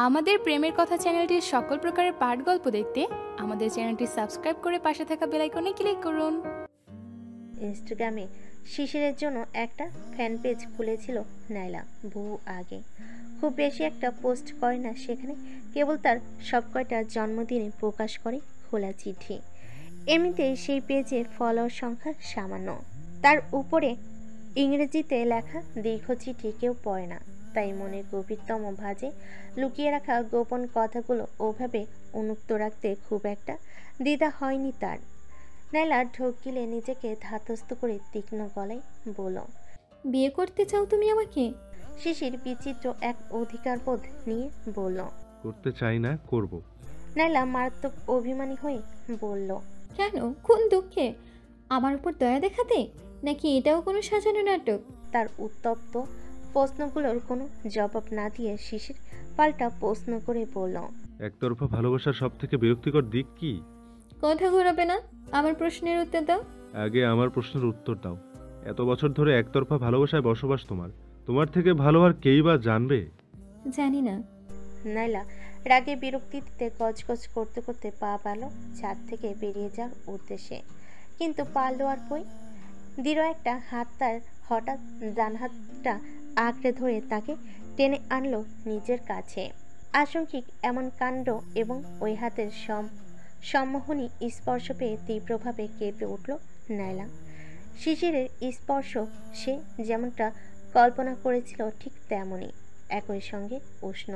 আমাদের প্রেমের কথা চ্যানেলটির সকল প্রকারের পাঠ গল্প দেখতে আমাদের চ্যানেলটি সাবস্ক্রাইব করে পাশে থাকা বেল আইকনে ক্লিক করুন। ইনস্টাগ্রামে শিশিরের জন্য একটা ফ্যান পেজ খুলেছিল নাইলা বহু আগে। খুব বেশি একটা পোস্ট করে না সেখানে, কেবল তার সব কয়টা জন্মদিনে প্রকাশ করে খোলা চিঠি। এমনিতেই সেই পেজে ফলোয়ার সংখ্যা সামান্য, তার উপরে ইংরেজিতে লেখা দীর্ঘ চিঠি কেউ পড়ে না, তাই মনের গভীরতম ভাঁজে লুকিয়ে রাখা গোপন কথাগুলো ওভাবে উন্মুক্ত রাখতে খুব একটা দ্বিধা হয়নি তার। নাইলা ঢোক গিলে নিজেকে ধাতস্থ করে তীক্ষ্ণ গলায় বলল, বিয়ে করতে চাও তুমি আমাকে? শিশির বিচিত্র এক অধিকারবোধ নিয়ে বলল। করতে চাই না, করব। নাইলা মারাত্মক অভিমানী হয়ে বলল, কেন, কোন দুঃখে? আমার উপর দয়া দেখাতে, নাকি এটাও কোনো সাজানো নাটক? তার উত্তপ্ত প্রশ্নগুলোর কোনো জবাব না দিয়ে শিশির পাল্টা প্রশ্ন করে বলল, একতরফা ভালোবাসার সব থেকে বিরক্তিকর দিক কি? কথা ঘোরাবে না, আমার প্রশ্নের উত্তর দাও। আগে আমার প্রশ্নের উত্তর দাও। এত বছর ধরে একতরফা ভালোবাসায় বসবাস তোমার থেকে ভালো আর কেই বা জানবে? জানি না। নাইলা রাগে বিরক্তিতে গজগজ করতে করতে পা বাড়ল ছাদ থেকে বেরিয়ে যাওয়ার উদ্দেশ্যে, কিন্তু পারল আর কই। দৃঢ় একটা হাত তার হঠাৎ ডান হাতটা আঁকড়ে ধরে তাকে টেনে আনলো নিজের কাছে। আশঙ্কিক এমন কাণ্ড এবং ওই হাতের সম্মোহনী স্পর্শ পেয়ে তীব্রভাবে কেঁপে উঠল নাইলা। শিশিরের স্পর্শ সে যেমনটা কল্পনা করেছিল ঠিক তেমনই, একই সঙ্গে উষ্ণ,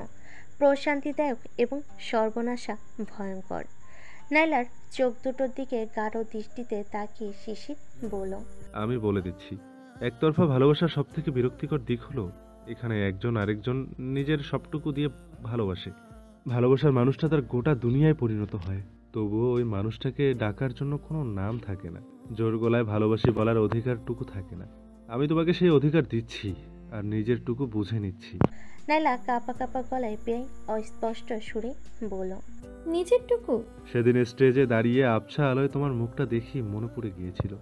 প্রশান্তিদায়ক এবং সর্বনাশা ভয়ঙ্কর। নাইলার চোখ দুটোর দিকে গাঢ় দৃষ্টিতে তাকিয়ে শিশির বলল, আমি বলে দিচ্ছি, একতরফা ভালোবাসার সব থেকে বিরক্তিকর দিক হলো এখানে একজন আরেকজন নিজের সবটুকু দিয়ে ভালোবাসে। ভালোবাসার মানুষটা তার গোটা দুনিয়ায় পরিণত হয়, তবুও ওই মানুষটাকে ডাকার জন্য কোনো নাম থাকে না, জোর গলায় ভালোবাসি বলার অধিকারটুকু থাকে না। আমি তোমাকে সেই অধিকার দিচ্ছি আর নিজেরটুকু বুঝে নিচ্ছি। নাইলা কাঁপা কাঁপা গলায় বেশ অস্পষ্ট সুরে বলল, নিজেরটুকু? সেদিন স্টেজে দাঁড়িয়ে আবছা আলোয় তোমার মুখটা দেখি মনে পড়ে গিয়েছিল,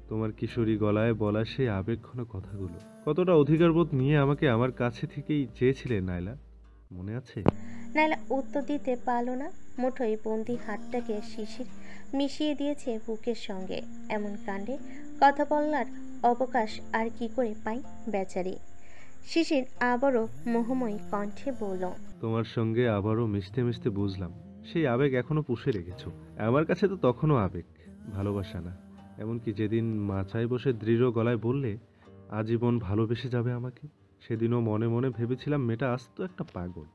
তোমার কিশোরী গলায় বলা সেই আবেগঘন কথাগুলো। কতটা অধিকারবোধ নিয়ে আমাকে আমার কাছে থেকেই চেয়েছিলে নাইলা, মনে আছে? নাইলা উত্তর দিতে পারল না। মুঠোয় বন্দি হাতটাকে শিশির মিশিয়ে দিয়েছে বুকের সঙ্গে। এমন কাণ্ডে কথা বলার অবকাশ আর কি করে পাই বেচারি। শিশির আবারও মোহময়ী কণ্ঠে বলল, তোমার সঙ্গে আবারও মিশতে মিশতে বুঝলাম সেই আবেগ এখনো পুষে রেখেছো। আমার কাছে তো তখনও আবেগ, ভালোবাসা না। এমনকি যেদিন মাচায় বসে দৃঢ় গলায় বললে আজীবন ভালোবেসে যাবে আমাকে, সেদিনও মনে মনে ভেবেছিলাম মেয়েটা আস্ত একটা পাগল।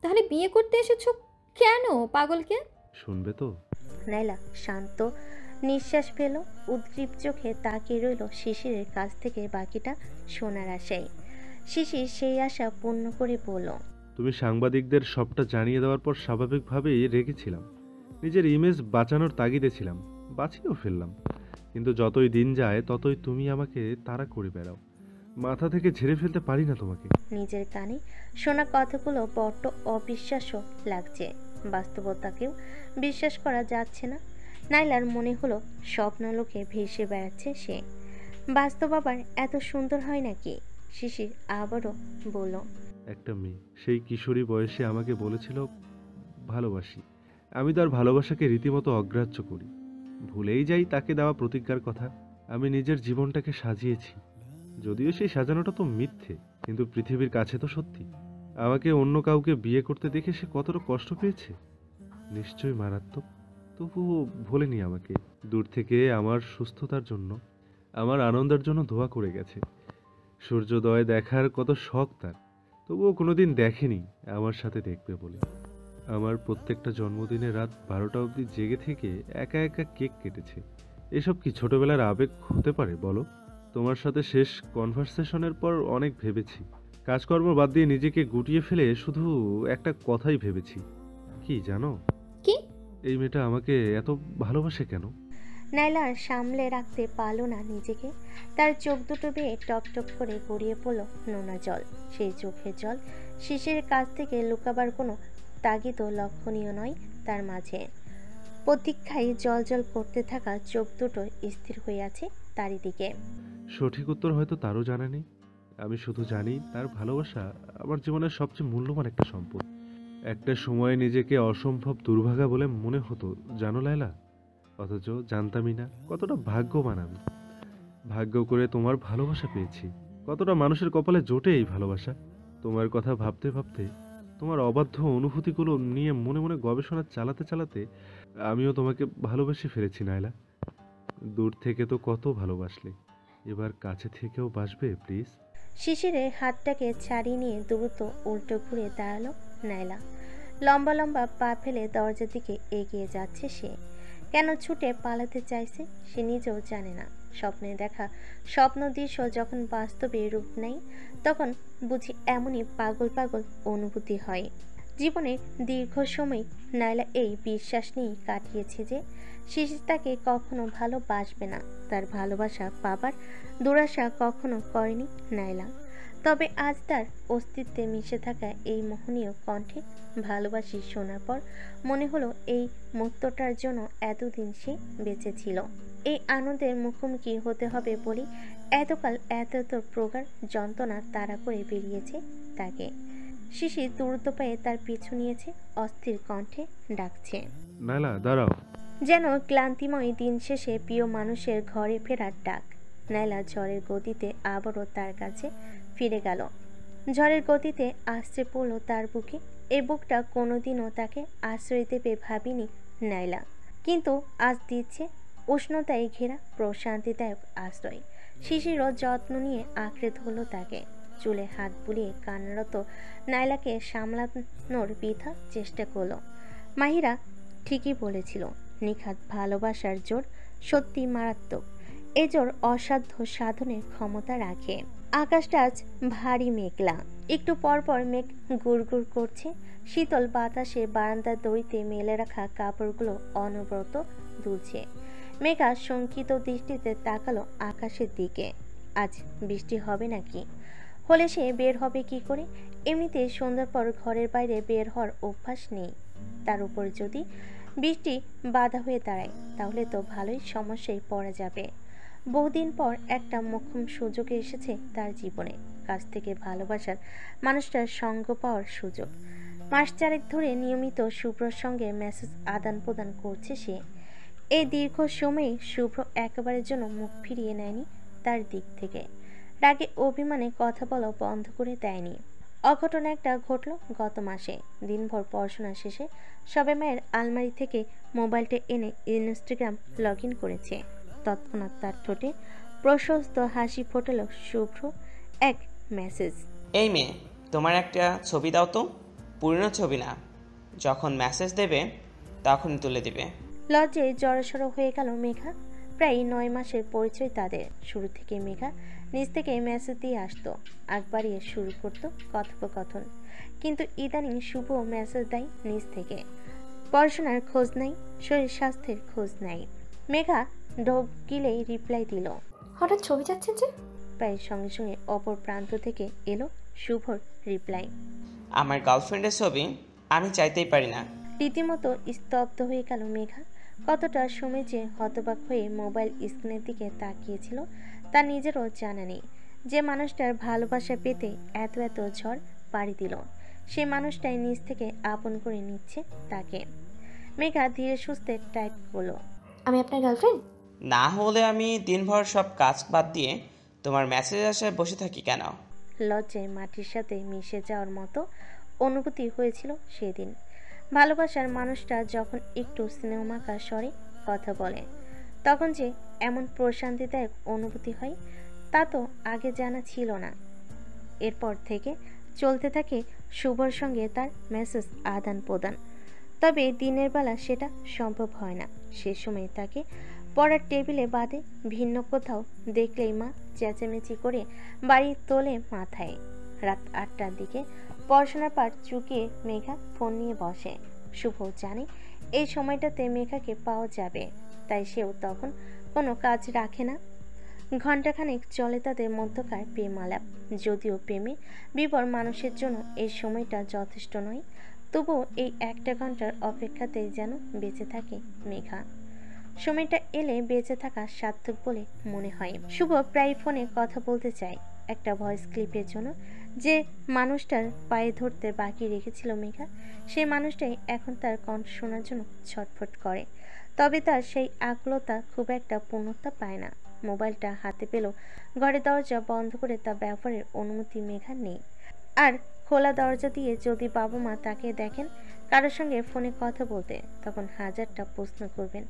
তাহলে বিয়ে করতে এসেছো কেন পাগলকে? শুনবে তো? নাইলা শান্ত নিঃশ্বাস ফেল, উদ্গ্রীব চোখে তাকিয়ে রইল শিশিরের কাছ থেকে বাকিটা শোনার আশায়। শিশির সেই আশা পূর্ণ করে বলল, তুমি সাংবাদিকদের সবটা জানিয়ে দেওয়ার পর স্বাভাবিকভাবেই রেগেছিলাম, নিজের ইমেজ বাঁচানোর তাগিদে ছিলাম, বাঁচিয়েও ফেললাম। কিন্তু যতই দিন যায় ততই তুমি আমাকে তাড়া করে বেড়াও, মাথা থেকে ঝেড়ে ফেলতে পারি না তোমাকে। নিজের কানে শোনা কথাগুলো বড্ড অবিশ্বাস্য লাগছে, বাস্তবতাকেও বিশ্বাস করা যাচ্ছে না। নাইলার মনে হলো স্বপ্নলোকে ভেসে বেড়াচ্ছে সে। বাস্তব আবার এত সুন্দর হয় নাকি? শিশির আবারও বলল, একটা মেয়ে সেই কিশোরী বয়সে আমাকে বলেছিল ভালোবাসি। আমি তার ভালোবাসাকে রীতিমতো অগ্রাহ্য করি, ভুলেই যাই তাকে দেওয়া প্রতিজ্ঞার কথা। আমি নিজের জীবনটাকে সাজিয়েছি, যদিও সেই সাজানোটা তো মিথ্যে, কিন্তু পৃথিবীর কাছে তো সত্যি। আমাকে অন্য কাউকে বিয়ে করতে দেখে সে কতটা কষ্ট পেয়েছে, নিশ্চয়ই মারাত্মক। তবুও ভোলেনি আমাকে। দূর থেকে আমার সুস্থতার জন্য, আমার আনন্দের জন্য দোয়া করে গেছে। সূর্যোদয় দেখার কত শখ তার, তবুও কোনোদিন দেখেনি আমার সাথে দেখবে বলে। আমার প্রত্যেকটা জন্মদিনে রাত 12টা অবধি জেগে থেকে একা একা কেক কেটেছে। এসব কি ছোটবেলার আবেগ হতে পারে বলো? তোমার সাথে শেষ কনভারসেশনের পর অনেক ভেবেছি, কাজকর্ম বাদ দিয়ে নিজেকে গুটিয়ে ফেলে শুধু একটা কথাই ভেবেছি। কি জানো? কি? এই মেয়েটা আমাকে এত ভালোবাসে কেন? নাইলা আর সামলে রাখতে পারল না নিজেকে। তার চোখ দুটো বেয়ে টপটপ করে গড়িয়ে পড়ল নোনা জল। সেই চোখের জল শিশিরের কাছ থেকে লুকাবার কোনো তাগিদও লক্ষণীয় নয় তার মাঝে। প্রতীক্ষায় জল জল করতে থাকা চোখ দুটো স্থির হয়ে আছে তারই দিকে। সঠিক উত্তর হয়তো তারও জানা নেই। আমি শুধু জানি তার ভালোবাসা আমার জীবনের সবচেয়ে মূল্যবান একটা সম্পদ। একটা সময় নিজেকে অসম্ভব দুর্ভাগা বলে মনে হতো, জানো লায়লা? অথচ জানতামই না কতটা ভাগ্যবান আমি। ভাগ্য করে তোমার ভালোবাসা পেয়েছি। কতটা মানুষের কপালে জোটে এই ভালোবাসা। তোমার কথা ভাবতে ভাবতে, তোমার অবাধ্য অনুভূতিগুলো নিয়ে মনে মনে গবেষণা চালাতে চালাতে আমিও তোমাকে ভালোবেসে ফেলেছি নাইলা। দূর থেকে তো কত ভালোবাসলে, এবার কাছে থেকেও বাসবে প্লিজ। শিশিরের হাতটাকে ছাড়িয়ে নিয়ে দ্রুত উল্টো ঘুরে দাঁড়ালো নাইলা। লম্বা লম্বা পা ফেলে দরজার দিকে এগিয়ে যাচ্ছে সে। কেন ছুটে পালাতে চাইছে সে নিজেও জানে না। স্বপ্নে দেখা স্বপ্ন দৃশ্য যখন বাস্তবে রূপ নেয় তখন বুঝি এমনই পাগল পাগল অনুভূতি হয়। জীবনে দীর্ঘ সময় নাইলা এই বিশ্বাস নিয়েই কাটিয়েছে যে শিশির তাকে কখনো ভালোবাসবে না। তার ভালোবাসা পাবার দুরাশা কখনো করেনি নাইলা। তবে আজ তার অস্তিত্বে মিশে থাকা এই মোহনীয় কণ্ঠে ভালোবাসি শোনার পর মনে হলো এই মুহূর্তটার জন্য এতদিন সে বেঁচে ছিল। এই আনন্দের মুখোমুখি হতে হবে বলে এতকাল এত প্রগাঢ় যন্ত্রণা তাড়া করে বেরিয়েছে তাকে। শিশির দ্রুত পায়ে তার পিছু নিয়েছে, অস্থির কণ্ঠে ডাকছে, নাইলা দাঁড়াও। যেন ক্লান্তিময় দিন শেষে প্রিয় মানুষের ঘরে ফেরার ডাক। নাইলা ঝড়ের গতিতে আবারও তার কাছে ফিরে গেল। ঝড়ের গতিতে আশ্রে পড়ল তার বুকে। এই বুকটা কোনোদিনও তাকে আশ্রয় দেবে ভাবিনি নাইলা, কিন্তু আজ দিচ্ছে উষ্ণতায় ঘেরা প্রশান্তিদায়ক আশ্রয়। শিশিরও যত্ন নিয়ে আঁকড়ে ধরল তাকে। চুলে হাত বুলিয়ে কান্নারত নাইলাকে সামলানোর বৃথা চেষ্টা করলো। মাহিরা ঠিকই বলেছিল, নিখাত ভালোবাসার জোর সত্যি মারাত্মক। এ জোর অসাধ্য সাধনের ক্ষমতা রাখে। আকাশটা আজ ভারী মেঘলা। একটু পরপর মেঘ গুড়গুড় করছে। শীতল বাতাসে বারান্দার দড়িতে মেলে রাখা কাপড়গুলো অনবরত দুলছে। মেঘা শঙ্কিত দৃষ্টিতে তাকালো আকাশের দিকে। আজ বৃষ্টি হবে নাকি? হলে সে বের হবে কি করে? এমনিতে সন্ধ্যার পর ঘরের বাইরে বের হওয়ার অভ্যাস নেই। তার উপর যদি বৃষ্টি বাধা হয়ে দাঁড়ায় তাহলে তো ভালোই সমস্যায় পড়া যাবে। বহুদিন পর একটা মোক্ষম সুযোগ এসেছে তার জীবনে। কাছ থেকে ভালোবাসার মানুষটার সঙ্গ পাওয়ার সুযোগ। মাস চারেক ধরে নিয়মিত শুভ্রর সঙ্গে মেসেজ আদান প্রদান করছে সে। এই দীর্ঘ সময়ে শুভ্র একেবারের জন্য মুখ ফিরিয়ে নেয়নি তার দিক থেকে। রাগে অভিমানে কথা বলা বন্ধ করে দেয়নি। অঘটন একটা ঘটল গত মাসে। দিনভর পড়াশোনা শেষে সবে মায়ের আলমারি থেকে মোবাইলটা এনে ইনস্টাগ্রাম লগ ইন করেছে। তৎক্ষণাৎ তার ঠোঁটে প্রশস্ত হাসি ফোটাল শুভ্র এক মেসেজ। এই মেয়ে, তোমার একটা ছবি দাও তো, পুরনো ছবি না, যখন মেসেজ দেবে তখনই তুলে দিবে। লজ্জায় জড়সড় হয়ে গেল মেঘা। প্রায় 9 মাসের পরিচয় তাদের। শুরু থেকে মেঘা নিজ থেকে মেসেজ দিয়ে আসতো, আগ বাড়িয়ে শুরু করতো কথোপকথন। কিন্তু ইদানিং শুভ মেসেজ দেয় নিজ থেকে। পড়াশোনার খোঁজ নাই, শরীর স্বাস্থ্যের খোঁজ নাই। মেঘা ঢোক গিলেই রিপ্লাই দিল। হঠাৎ ছবি যাচ্ছে যে? প্রায় সঙ্গে সঙ্গে অপর প্রান্ত থেকে এলো শুভর রিপ্লাই। আমার গার্লফ্রেন্ডের ছবি আমি চাইতেই পারি না। রীতিমতো স্তব্ধ হয়ে গেল মেঘা। কতটা সময় যে হতবাক হয়ে মোবাইল স্ক্রিনের দিকে তাকিয়েছিল তা নিজেরও জানা নেই। যে মানুষটার ভালোবাসা পেতে এত এত ঝড় পাড়ি দিল, সে মানুষটাই নিজ থেকে আপন করে নিচ্ছে তাকে। মেঘা ধীরে সুস্থে টাইপ করলো, আমি আপনার গার্লফ্রেন্ড? না হলে আমি দিনভর সব কাজ বাদ দিয়ে তোমার মেসেজ আসায় বসে থাকি কেন? লজ্জায় মাটির সাথে মিশে যাওয়ার মতো অনুভূতি হয়েছিল সেদিন। ভালোবাসার মানুষটা যখন একটু স্নেহমাখা স্বরে কথা বলে তখন যে এমন প্রশান্তিদায়ক অনুভূতি হয় তা তো আগে জানা ছিল না। এরপর থেকে চলতে থাকে শুভর সঙ্গে তার মেসেজ আদান প্রদান। তবে দিনের বেলা সেটা সম্ভব হয় না। সে সময় তাকে পড়ার টেবিলে বাদে ভিন্ন কোথাও দেখলেই মা চেঁচামেচি করে বাড়ি তোলে মাথায়। রাত 8টার দিকে পড়াশোনার পাঠ চুকিয়ে মেঘা ফোন নিয়ে বসে। শুভ জানে এই সময়টাতে মেঘাকে পাওয়া যাবে, তাই সেও তখন কোনো কাজ রাখে না। ঘণ্টাখানেক চলে তাদের মধ্যকার প্রেম আলাপ। যদিও প্রেমে বিভোর মানুষের জন্য এই সময়টা যথেষ্ট নয়, তবুও এই একটা ঘন্টার অপেক্ষাতেই যেন বেঁচে থাকে মেঘা। সময়টা এলে বেঁচে থাকা সার্থক বলে মনে হয়। শুভ প্রায় ফোনে কথা বলতে চায়, একটা ভয়েস ক্লিপের জন্য যে মানুষটার পায়ে ধরতে বাকি রেখেছিল মেঘা, সেই মানুষটাই এখন তার কণ্ঠ শোনার জন্য ছটফট করে। তবে তার সেই আকুলতা খুব একটা পূর্ণতা পায় না। মোবাইলটা হাতে পেল, ঘরের দরজা বন্ধ করে তা ব্যবহারের অনুমতি মেঘা নেই। আর খোলা দরজা দিয়ে যদি বাবা মা তাকে দেখেন কারোর সঙ্গে ফোনে কথা বলতে, তখন হাজারটা প্রশ্ন করবেন।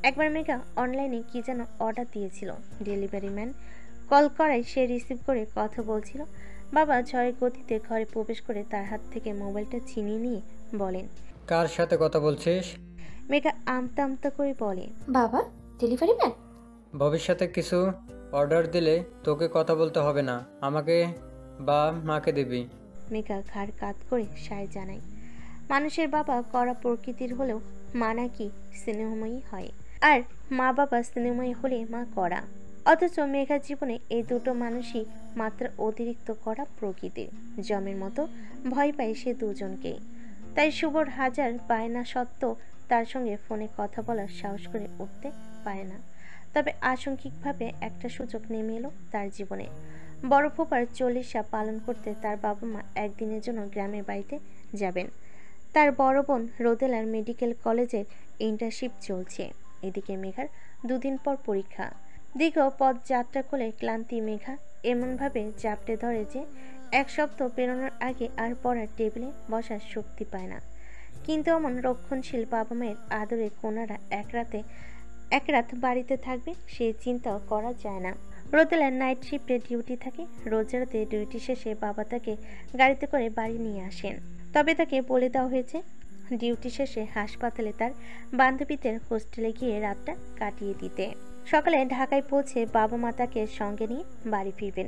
একবার মেঘা অনলাইনে কি যেন অর্ডার দিয়েছিল, ডেলিভারি ম্যান কল করায় সে রিসিভ করে কথা বলছিল। বাবা ঝড়ের গতিতে ঘরে প্রবেশ করে তার হাত থেকে মোবাইলটা ছিনিয়ে নিয়ে বলেন, কার সাথে কথা বলছিস? মেঘা আমতা আমতা করে বলে, বাবা, ডেলিভারি ম্যান? ভবিষ্যতে কিছু অর্ডার দিলে তোকে কথা বলতে হবে না, আমাকে বা মাকে দিবি। মেঘা ঘাড় কাত করে সায় জানায়। মানুষের বাবা কড়া প্রকৃতির হলেও মা নাকি স্নেহময়ী হয়, আর মা বাবা স্নেহময়ী হলে মা কড়া। অথচ মেঘার জীবনে এই দুটো মানুষই মাত্র অতিরিক্ত কড়া প্রকৃতির। জমের মতো ভয় পায় সে দুজনকেই। তাই শুভর হাজার বায়না সত্ত্বেও তার সঙ্গে ফোনে কথা বলার সাহস করে উঠতে পারে না। তবে আংশিকভাবে একটা সুযোগ নেমে এলো তার জীবনে। বড় ফুপার 40 পালন করতে তার বাবা মা একদিনের জন্য গ্রামের বাড়িতে যাবেন। তার বড় বোন রোদেলার মেডিকেল কলেজের ইন্টার্নশিপ চলছে। এদিকে মেঘার 2 দিন পর পরীক্ষা। দীর্ঘ পথ যাত্রা করে ক্লান্তি মেঘা এমনভাবে জাপটে ধরে যে 1 সপ্তাহ পেরোনোর আগে আর পড়ার টেবিলে বসার শক্তি পায় না। কিন্তু এমন রক্ষণশীল বাবা মায়ের আদরে কোনারা এক রাত বাড়িতে থাকবে সেই চিন্তাও করা যায় না। রোদেলার নাইট শিফটে ডিউটি থাকে। রোজ রাতে ডিউটি শেষে বাবা তাকে গাড়িতে করে বাড়ি নিয়ে আসেন। তবে তাকে বলে দেওয়া হয়েছে ডিউটি শেষে হাসপাতালে তার বান্ধবীদের হোস্টেলে গিয়ে রাতটা কাটিয়ে দিতে। সকালে ঢাকায় পৌঁছে বাবা মা তাকে সঙ্গে নিয়ে বাড়ি ফিরবেন।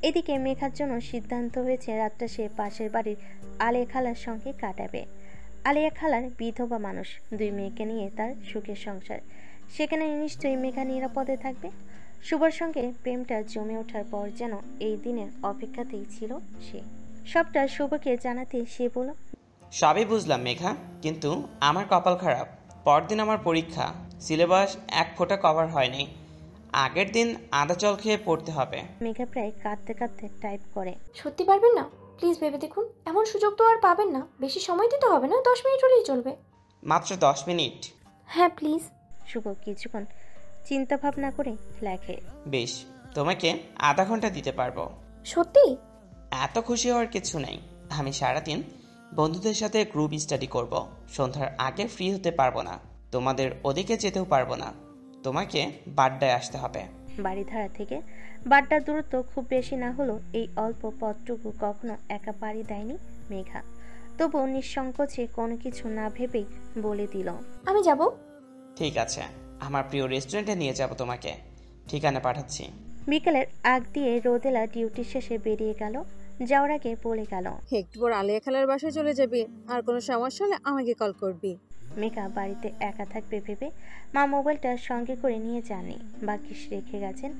এদিকে মেঘার জন্য সিদ্ধান্ত হয়েছে রাতটা সে পাশের বাড়ির আলিয়া খালার সঙ্গে কাটাবে। আলিয়া খালার বিধবা মানুষ, 2 মেয়েকে নিয়ে তার সুখের সংসার। সেখানে নিশ্চয়ই মেঘা নিরাপদে থাকবে। শুভর সঙ্গে প্রেমটা জমে ওঠার পর যেন এই দিনের অপেক্ষাতেই ছিল সে। সবটা শুভকে জানাতে সে বলল, সবই বুঝলাম মেঘা, কিন্তু আমার কপাল খারাপ। পরদিন আমার পরীক্ষা, সিলেবাস 1 ফোঁটা কভার হয়নি। আগের দিন আদা জল খেয়ে পড়তে হবে। মেঘা প্রায় কাঁদতে কাঁদতে টাইপ করে, সত্যি পারবেন না? প্লিজ ভেবে দেখুন, এমন সুযোগ তো আর পাবেন না। বেশি সময় দিতে হবে না, 10 মিনিট হলেই চলবে। মাত্র 10 মিনিট? হ্যাঁ প্লিজ। শুভ কিছুক্ষণ চিন্তা ভাবনা করে লেখে, বেশ, তোমাকে আধা ঘন্টা দিতে পারবো। সত্যি? এত খুশি হওয়ার কিছু নেই। আমি সারাদিন বন্ধুদের সাথে গ্রুপ স্টাডি করব। সন্ধ্যার আগে ফ্রি হতে পারবো না। তোমাদের ওদিকে যেতেও পারবো না। তোমাকে বাড্ডায় আসতে হবে। বাড়িধারা থেকে বাড্ডার দূরত্ব খুব বেশি না হলেও এই অল্প পথটুকু কখনো একা পাড়ি দেয়নি মেঘা। তবুও নিঃসংকোচে কোনো কিছু না ভেবেই বলে দিল, আমি যাব। ঠিক আছে, আমার প্রিয় রেস্টুরেন্টে নিয়ে যাব তোমাকে। ঠিকানা পাঠাচ্ছি। বিকেলের আগ দিয়ে রোদেলা ডিউটি শেষে বেরিয়ে গেল। যাওয়ার আগে বলে গেল, একটু পর আলিয়া খালার বাসায় চলে যাবি, আর কোনো সমস্যা হলে আমাকে কল করবি। মেঘা বাড়িতে একা থাকবে ভেবে মা মোবাইলটা সঙ্গে করে নিয়ে যাননি, বাকিস রেখে গেছেন।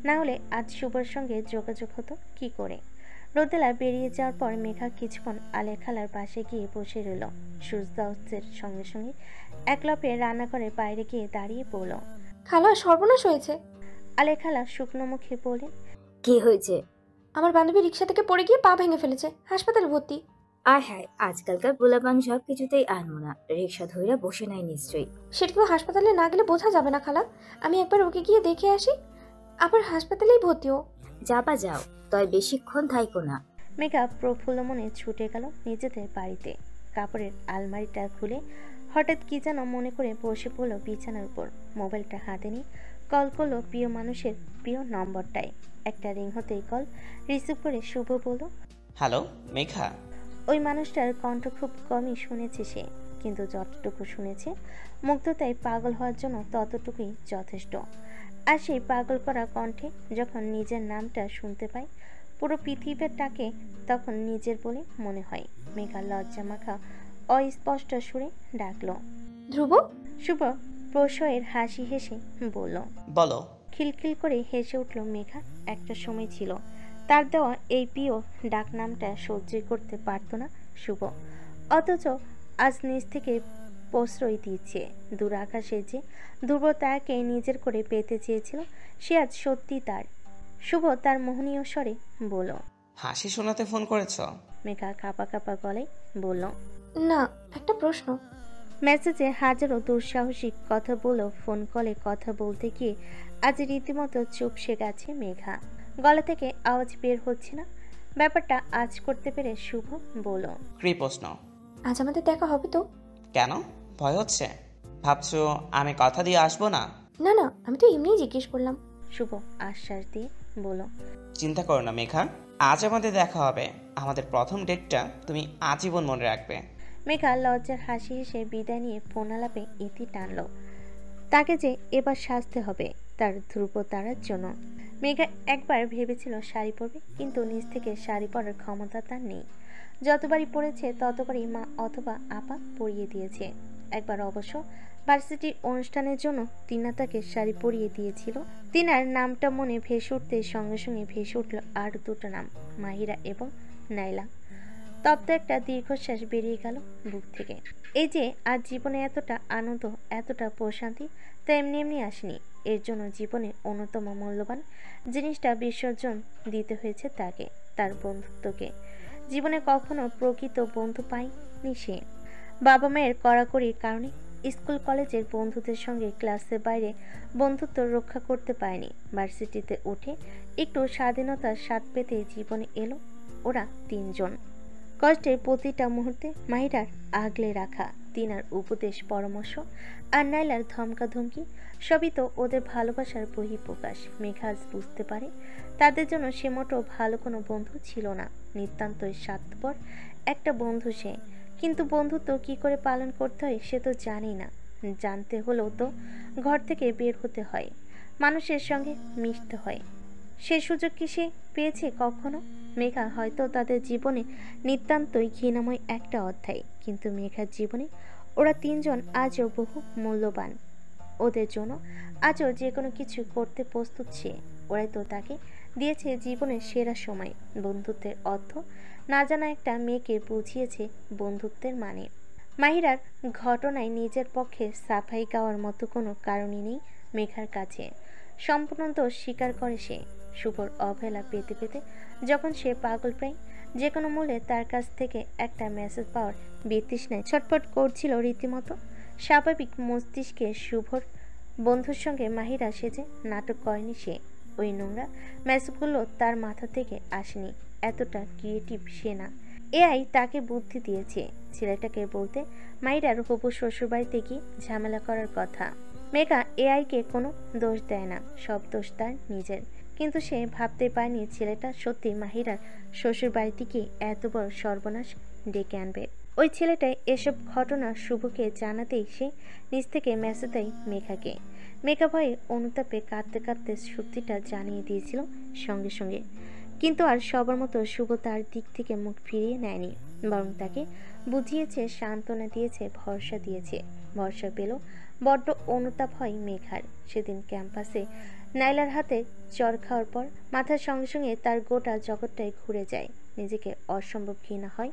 না হলে আজ শুভর সঙ্গে যোগাযোগ হতো কি করে। রোদেলা বেরিয়ে যাওয়ার পর মেঘা কিছুক্ষণ আলিয়া খালার পাশে গিয়ে বসে রইল। সূর্যাস্তের সঙ্গে সঙ্গে একলপে রান্নাঘরের বাইরে গিয়ে দাঁড়িয়ে পড়ল। খালা, সর্বনাশ হয়েছে। আলিয়া খালা শুকনো মুখে বললেন, কি হয়েছে? আমার বান্ধবী রিক্সা থেকে পড়ে গিয়ে পা ভেঙে ফেলেছে, হাসপাতালে ভর্তি। আয় হায়, আজকালকার পোলাপান সব কিছুতেই আনমনা। রিক্সা ধইরা বসে নাই নিশ্চয়ই। সেটা তো হাসপাতালে না গেলে বোঝা যাবে না খালা। আমি একবার ওকে গিয়ে দেখে আসি, আবার হাসপাতালেই ভর্তিও। যাবা যাও, তয় বেশিক্ষণ থাইকো না। মেঘা প্রফুল্ল মনে ছুটে গেল নিজেদের বাড়িতে। কাপড়ের আলমারিটা খুলে হঠাৎ কি যেন মনে করে বসে পড়ল বিছানার উপর। মোবাইলটা হাতে নিয়ে কল করলো প্রিয় মানুষের প্রিয় নম্বরটায়। একটা রিং হতেই কল রিসিভ করে শুভ বলল, হ্যালো মেঘা। ওই মানুষটার কণ্ঠ খুব কমই শুনেছে সে, কিন্তু যতটুকু শুনেছে মুগ্ধতায় পাগল হওয়ার জন্য ততটুকুই যথেষ্ট। আর সেই পাগল করা কণ্ঠে যখন নিজের নামটা শুনতে পায় পুরো পৃথিবীটাকে, তখন নিজের বলে মনে হয়। মেঘা লজ্জা মাখা অস্পষ্ট সুরে ডাকলো, ধ্রুব। শুভ প্রশয়ের হাসি হেসে বলল, বলো। খিলখিল করে হেসে উঠল মেঘা। একটা সময় ছিল তার দেওয়া এই প্রিয় ডাকনামটা সহ্যই করতে পারত না শুভ, অথচ আজ নিজ থেকে প্রশ্রয় দিচ্ছে। দূর আকাশে যে ধ্রুব তাকে নিজের করে পেতে চেয়েছিল, সে আজ সত্যি তার। শুভ তার মোহনীয় স্বরে বলল। হাসি শোনাতে ফোন করেছো? মেঘা কাঁপা কাঁপা গলায় বলল। না, একটা প্রশ্ন। মেসেজে হাজারো দুঃসাহসিক কথা বলো, ফোন কলে কথা বলতে গিয়ে আজ রীতিমতো চুপসে গেছে মেঘা। গলা থেকে আওয়াজ বের হচ্ছে না। ব্যাপারটা আজ করতে পেরে শুভ বলল। কি প্রশ্ন? আজ আমাদের দেখা হবে তো? কেন, ভয় হচ্ছে? ভাবছো আমি কথা দিয়ে আসবো না? না না, আমি তো এমনিই জিজ্ঞেস করলাম। শুভ আশ্বাস দিয়ে বলল। চিন্তা করো না মেঘা, আজ আমাদের দেখা হবে। আমাদের প্রথম ডেটটা তুমি আজীবন মনে রাখবে। মেঘা লজ্জার হাসি হেসে বিদায় নিয়ে ফোন আলাপে ইতি টানল। তাকে যে এবার সাজতে হবে তার ধ্রুব তারার জন্য। মেঘা একবার ভেবেছিল শাড়ি পরবে, কিন্তু নিজ থেকে শাড়ি পরার ক্ষমতা তার নেই। যতবারই পরেছে ততবারই মা অথবা আপা পরিয়ে দিয়েছে। একবার অবশ্য ভার্সিটির অনুষ্ঠানের জন্য তিনা তাকে শাড়ি পরিয়ে দিয়েছিল। তিনার নামটা মনে ভেসে উঠতে সঙ্গে সঙ্গে ভেসে উঠল আর দুটো নাম, মাহিরা এবং নাইলা। তপ্ত একটা দীর্ঘশ্বাস বেরিয়ে গেল বুক থেকে। এই যে আজ জীবনে এতটা আনন্দ, এতটা প্রশান্তি তা এমনি এমনি আসেনি। এর জন্য জীবনে অন্যতম মূল্যবান জিনিসটা বিসর্জন দিতে হয়েছে তাকে, তার বন্ধুত্বকে। জীবনে কখনো প্রকৃত বন্ধু পায়নি সে। বাবা মায়ের কড়াকড়ির কারণে স্কুল কলেজের বন্ধুদের সঙ্গে ক্লাসের বাইরে বন্ধুত্ব রক্ষা করতে পারেনি। ভার্সিটিতে উঠে একটু স্বাধীনতার স্বাদ পেতে জীবনে এলো ওরা তিনজন। কষ্টের প্রতিটা মুহূর্তে মাহিরার আগলে রাখা, তিনার উপদেশ পরামর্শ আর নাইলার ধমকাধমকি সবই তো ওদের ভালোবাসার বহিঃপ্রকাশ। মেঘাজ বুঝতে পারে তাদের জন্য সে মোটেও ভালো কোনো বন্ধু ছিল না, নিতান্তই স্বার্থপর একটা বন্ধু সে। কিন্তু বন্ধুত্ব কি করে পালন করতে হয় সে তো জানি না। জানতে হলেও তো ঘর থেকে বের হতে হয়, মানুষের সঙ্গে মিশতে হয়। সে সুযোগ কি সে পেয়েছে কখনো? মেঘা হয়তো তাদের জীবনে নিতান্তই ঘৃণাময় একটা অধ্যায়, কিন্তু মেঘার জীবনে ওরা তিনজন আজও বহু মূল্যবান। ওদের জন্য আজও যে কোনো কিছু করতে প্রস্তুত সে। ওরাই তো তাকে দিয়েছে জীবনের সেরা সময়। বন্ধুত্বের অর্থ না জানা একটা মেয়েকে বুঝিয়েছে বন্ধুত্বের মানে। মাহিরার ঘটনায় নিজের পক্ষে সাফাই গাওয়ার মতো কোনো কারণই নেই মেঘার কাছে। সম্পূর্ণ দোষ স্বীকার করে সে। শুভর অবহেলা পেতে পেতে যখন সে পাগল প্রায়, যে কোনো মূল্যে তার কাছ থেকে একটা মেসেজ পাওয়ার বিতৃষ্ণায় ছটফট করছিল রীতিমতো। স্বাভাবিক মস্তিষ্কে শুভর বন্ধুর সঙ্গে মাহিরা সেজে নাটক করেনি সে। ওই নোংরা মেসেজগুলো তার মাথা থেকে আসেনি, এতটা ক্রিয়েটিভ সে না। এআই তাকে বুদ্ধি দিয়েছে ছেলেটাকে বলতে মাহিরার হবু শ্বশুরবাড়িতে গিয়ে ঝামেলা করার কথা। মেঘা এআইকে কোনো দোষ দেয় না, সব দোষ তার নিজের। কিন্তু সে ভাবতে পারেনি ছেলেটা সত্যি মাহিরার শ্বশুর বাড়িতে গিয়ে এত বড় সর্বনাশ ডেকে আনবে। ওই ছেলেটাই এসব ঘটনা শুভকে জানাতেই সে নিজ থেকে মেসেজ দেয় মেঘাকে। মেঘা ভয়ে অনুতাপে কাঁদতে কাঁদতে সত্যিটা জানিয়ে দিয়েছিল সঙ্গে সঙ্গে। কিন্তু আর সবার মতো শুভ তার দিক থেকে মুখ ফিরিয়ে নেয়নি, বরং তাকে বুঝিয়েছে, সান্ত্বনা দিয়েছে, ভরসা দিয়েছে। ভরসা পেল, বড্ড অনুতাপ হয় মেঘার। সেদিন ক্যাম্পাসে নাইলার হাতে চর খাওয়ার পর মাথার সঙ্গে সঙ্গে তার গোটা জগৎটাই ঘুরে যায়। নিজেকে অসম্ভব ঘৃণা হয়।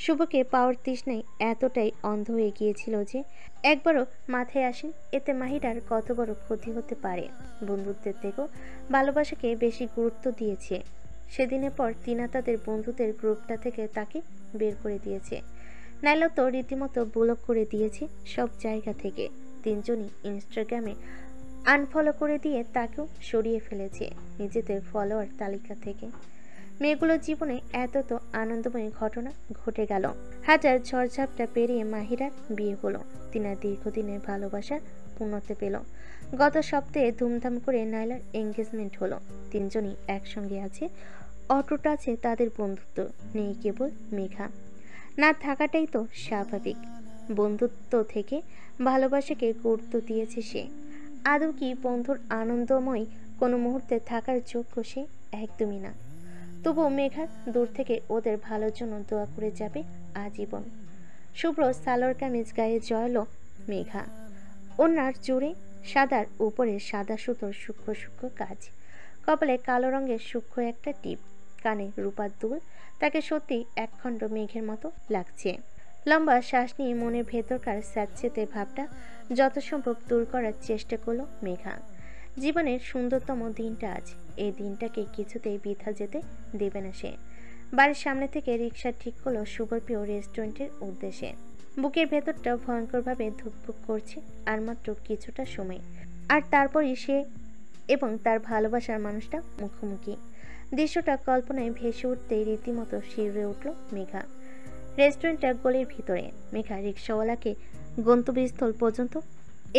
শুভকে পাওয়ার তৃষ্ণায় এতটাই অন্ধ হয়ে গিয়েছিল যে একবারও মাথায় আসেনি এতে মাহিরার কত বড় ক্ষতি হতে পারে। বন্ধুত্বের থেকেও ভালোবাসাকে বেশি গুরুত্ব দিয়েছে। সেদিনের পর তিনা তাদের বন্ধুদের গ্রুপটা থেকে তাকে বের করে দিয়েছে। নাইলা তো রীতিমতো ব্লক করে দিয়েছে সব জায়গা থেকে। তিনজনই ইনস্টাগ্রামে আনফলো করে দিয়ে তাকেও সরিয়ে ফেলেছে নিজেদের ফলোয়ার তালিকা থেকে। মেয়েগুলোর জীবনে এত তো আনন্দময় ঘটনা ঘটে গেল। হাজার ঝড়ঝাপটা পেরিয়ে মাহিরার বিয়ে হলো। তিনার দীর্ঘদিনের ভালোবাসার পূর্ণতা পেল। গত সপ্তাহে ধুমধাম করে নাইলার এঙ্গেজমেন্ট হলো। তিনজনই একসঙ্গে আছে, অটুট আছে তাদের বন্ধুত্ব। নেই কেবল মেঘা। না থাকাটাই তো স্বাভাবিক। বন্ধুত্ব থেকে ভালোবাসাকে গুরুত্ব দিয়েছে সে। আদৌ কি বন্ধুর আনন্দময় কোনো মুহূর্তে থাকার যোগ্য সে? একদমই না। তবুও মেঘার দূর থেকে ওদের ভালোর জন্য দোয়া করে যাবে আজীবন। শুভ্র সালোয়ার কামিজ গায়ে জড়ালো মেঘা। ওনার জুড়ে সাদার উপরে সাদা সুতোর সূক্ষ্ম সূক্ষ্ম কাজ। কপালে কালো রঙের সূক্ষ্ম একটা টিপ, কানে রূপার দুল। তাকে সত্যি একখণ্ড মেঘের মতো লাগছে। লম্বা শ্বাস নিয়ে মনের ভেতরকার স্যাঁতসেঁতে ভাবটা যত সম্ভব দূর করার চেষ্টা করলো মেঘা। জীবনের সুন্দরতম দিনটা আজ। এই দিনটাকে কিছুতেই বৃথা যেতে দেবে না সে। বাড়ির সামনে থেকে রিক্সা ঠিক করলো শুভর প্রিয় রেস্টুরেন্টের উদ্দেশ্যে। বুকের ভেতরটা ভয়ঙ্করভাবে ধুকপুক করছে আর মাত্র কিছুটা সময়, আর তারপরই সে এবং তার ভালোবাসার মানুষটা মুখোমুখি। দৃশ্যটা কল্পনায় ভেসে উঠতেই রীতিমতো শিউরে উঠল মেঘা। রেস্টুরেন্টটা গলির ভিতরে। মেঘা রিক্সাওয়ালাকে গন্তব্যস্থল পর্যন্ত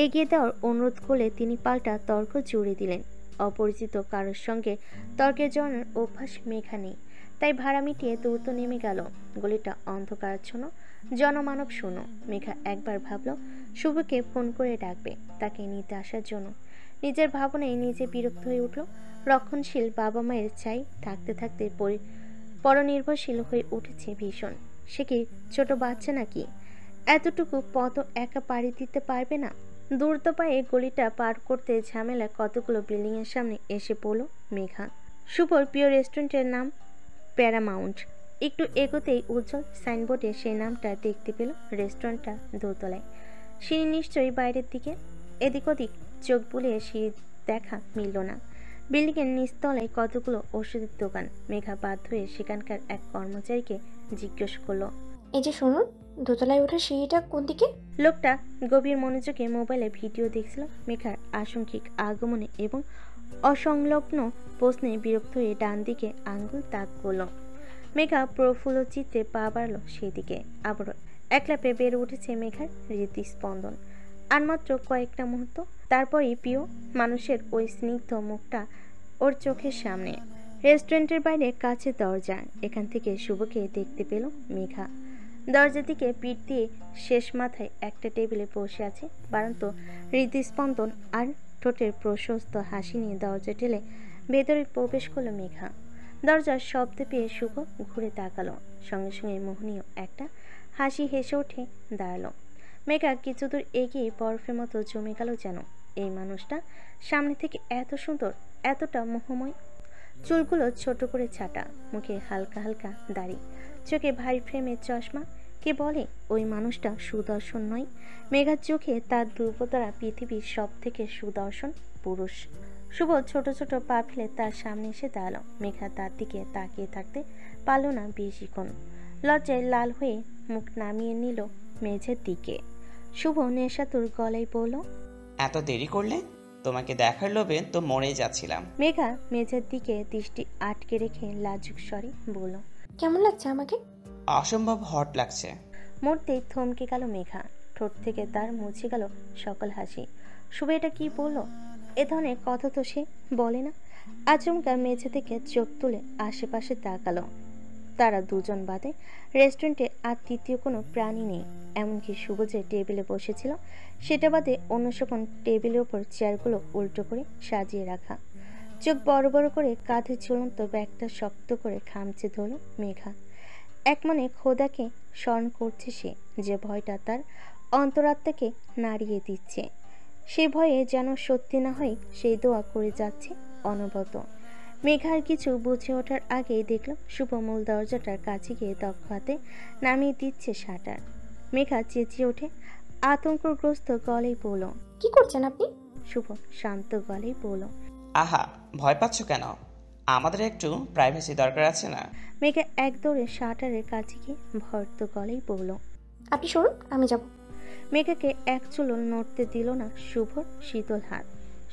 এগিয়ে দেওয়ার অনুরোধ করলে তিনি পাল্টা তর্ক জুড়ে দিলেন। অপরিচিত কারোর সঙ্গে তর্কে জড়ানোর অভ্যাস মেঘা নেই, তাই ভাড়া মিটিয়ে দ্রুত নেমে গেল। গলিটা অন্ধকারাচ্ছন্ন, জনমানব শূন্য। মেঘা একবার ভাবল শুভকে ফোন করে ডাকবে তাকে নিতে আসার জন্য। নিজের ভাবনায় নিজে বিরক্ত হয়ে উঠল। রক্ষণশীল বাবা মায়ের চাই থাকতে থাকতে পরনির্ভরশীল হয়ে উঠেছে ভীষণ। সে কি ছোট বাচ্চা নাকি? এতটুকু পথ একা পাড়ি দিতে পারবে না? দ্রুত পায়ে গলিটা পার করতে ঝামেলা কতগুলো বিল্ডিং এর সামনে এসে পড়ল মেঘা। শুভর প্রিয় রেস্টুরেন্টের নাম প্যারামাউন্ট। একটু এগোতেই উজ্জ্বল সাইনবোর্ডে সেই নামটা দেখতে পেল। রেস্টুরেন্টটা দোতলায়, সিঁড়ি নিশ্চয়ই বাইরের দিকে। এদিক ওদিক চোখ বুলিয়ে সিঁড়ি দেখা মিলল না। বিল্ডিংয়ের নিচতলায় কতগুলো ওষুধের দোকান। মেঘা বাধ্য হয়ে সেখানকার এক কর্মচারীকে জিজ্ঞেস করলো, এই যে শুনুন, দোতলায় ওঠার সিঁড়িটা কোন দিকে? লোকটা গভীর মনোযোগে মোবাইলে ভিডিও দেখছিল। মেঘার আংশিক আগমনে এবং অসংলগ্ন প্রশ্নে বিরক্ত হয়ে ডান দিকে আঙ্গুল তাক করল। মেঘা প্রফুল্ল চিত্রে পা বাড়ল সেদিকে। আবারও একলাপে বেড়ে উঠেছে মেঘার হৃদস্পন্দন। আর মাত্র কয়েকটা মুহূর্ত, তারপরই প্রিয় মানুষের ওই স্নিগ্ধ মুখটা ওর চোখের সামনে। রেস্টুরেন্টের বাইরে কাছে দরজা, এখান থেকে শুভকে দেখতে পেল মেঘা। দরজার দিকে পিঠ দিয়ে শেষ মাথায় একটা টেবিলে বসে আছে বাড়ন্ত হৃদস্পন্দন আর ঠোঁটের প্রশস্ত হাসি নিয়ে দরজা ঠেলে ভেতরে প্রবেশ করলো মেঘা। দরজার শব্দ পেয়ে শুভ ঘুরে তাকালো। সঙ্গে সঙ্গে মোহনীয় একটা হাসি হেসে উঠে দাঁড়ালো। মেঘা কিছু দূর এগিয়ে বরফের মতো জমে গেল যেন। এই মানুষটা সামনে থেকে এত সুন্দর, এতটা মোহময়। চুলগুলো ছোট করে ছাটা, মুখে হালকা হালকা দাড়ি, চোখে ভারী ফ্রেমের চশমা। কে বলে ওই মানুষটা সুদর্শন নয়? মেঘার চোখে তার ধ্রুবতারা পৃথিবীর সব থেকে সুদর্শন পুরুষ। শুভ ছোট ছোট পা ফেলে তার সামনে এসে দাঁড়ালো। মেঘা তার দিকে তাকিয়ে থাকতে পারল না বেশিক্ষণ। লজ্জায় লাল হয়ে মুখ নামিয়ে নিল মেঝের দিকে। শুভ নেশাতুর গলায় বলল, এত দেরি করলে? তোমাকে দেখার লোভে তো মরেই যাচ্ছিলাম। মেঘা মেঝের দিকে দৃষ্টি আটকে রেখে লাজুক স্বরে বলল, কেমন লাগছে আমাকে? অসম্ভব হট লাগছে। মুহূর্তেই থমকে গেল মেঘা। ঠোঁট থেকে তার মুছে গেল সকল হাসি। শুভ এটা কি বলল? এ ধরনের কথা তো সে বলে না। আচমকা মেঝে থেকে চোখ তুলে আশেপাশে তাকালো। তারা দুজন বাদে রেস্টুরেন্টে আর তৃতীয় কোনো প্রাণী নেই। এমনকি শুভ যে টেবিলে বসেছিল সেটা বাদে অন্য সকল টেবিলের ওপর চেয়ারগুলো উল্টো করে সাজিয়ে রাখা। চোখ বড় বড় করে কাঁধে ঝুলন্ত ব্যাগটা শক্ত করে খামচে ধরল মেঘা। এক মনে খোদাকে স্মরণ করছে সে, যে ভয়টা তার অন্তরাত্মাকে নাড়িয়ে দিচ্ছে। সে ভয়ে যেন সত্যি না হয় সেই দোয়া করে যাচ্ছে অনবরত। মেঘার কিছু বুঝে ওঠার আগেই দেখল শুভ মূল দরজাটার কাছে গিয়ে দক্ষ হাতে নামিয়ে দিচ্ছে শাটার। মেঘা চেঁচিয়ে ওঠে, আতঙ্কগ্রস্ত গলায় বলল, কি করছেন আপনি? শুভ শান্ত গলায় বলল, আহা, ভয় পাচ্ছ কেন? আমাদের একটু প্রাইভেসি দরকার আছে না? মেঘা এক দৌড়ে শাটারের কাছে গিয়ে ভর্ত গলায় বলল, আপনি সরুন, আমি যাব। মেঘাকে এক চুলো নড়তে দিল না শুভর শীতল হাত।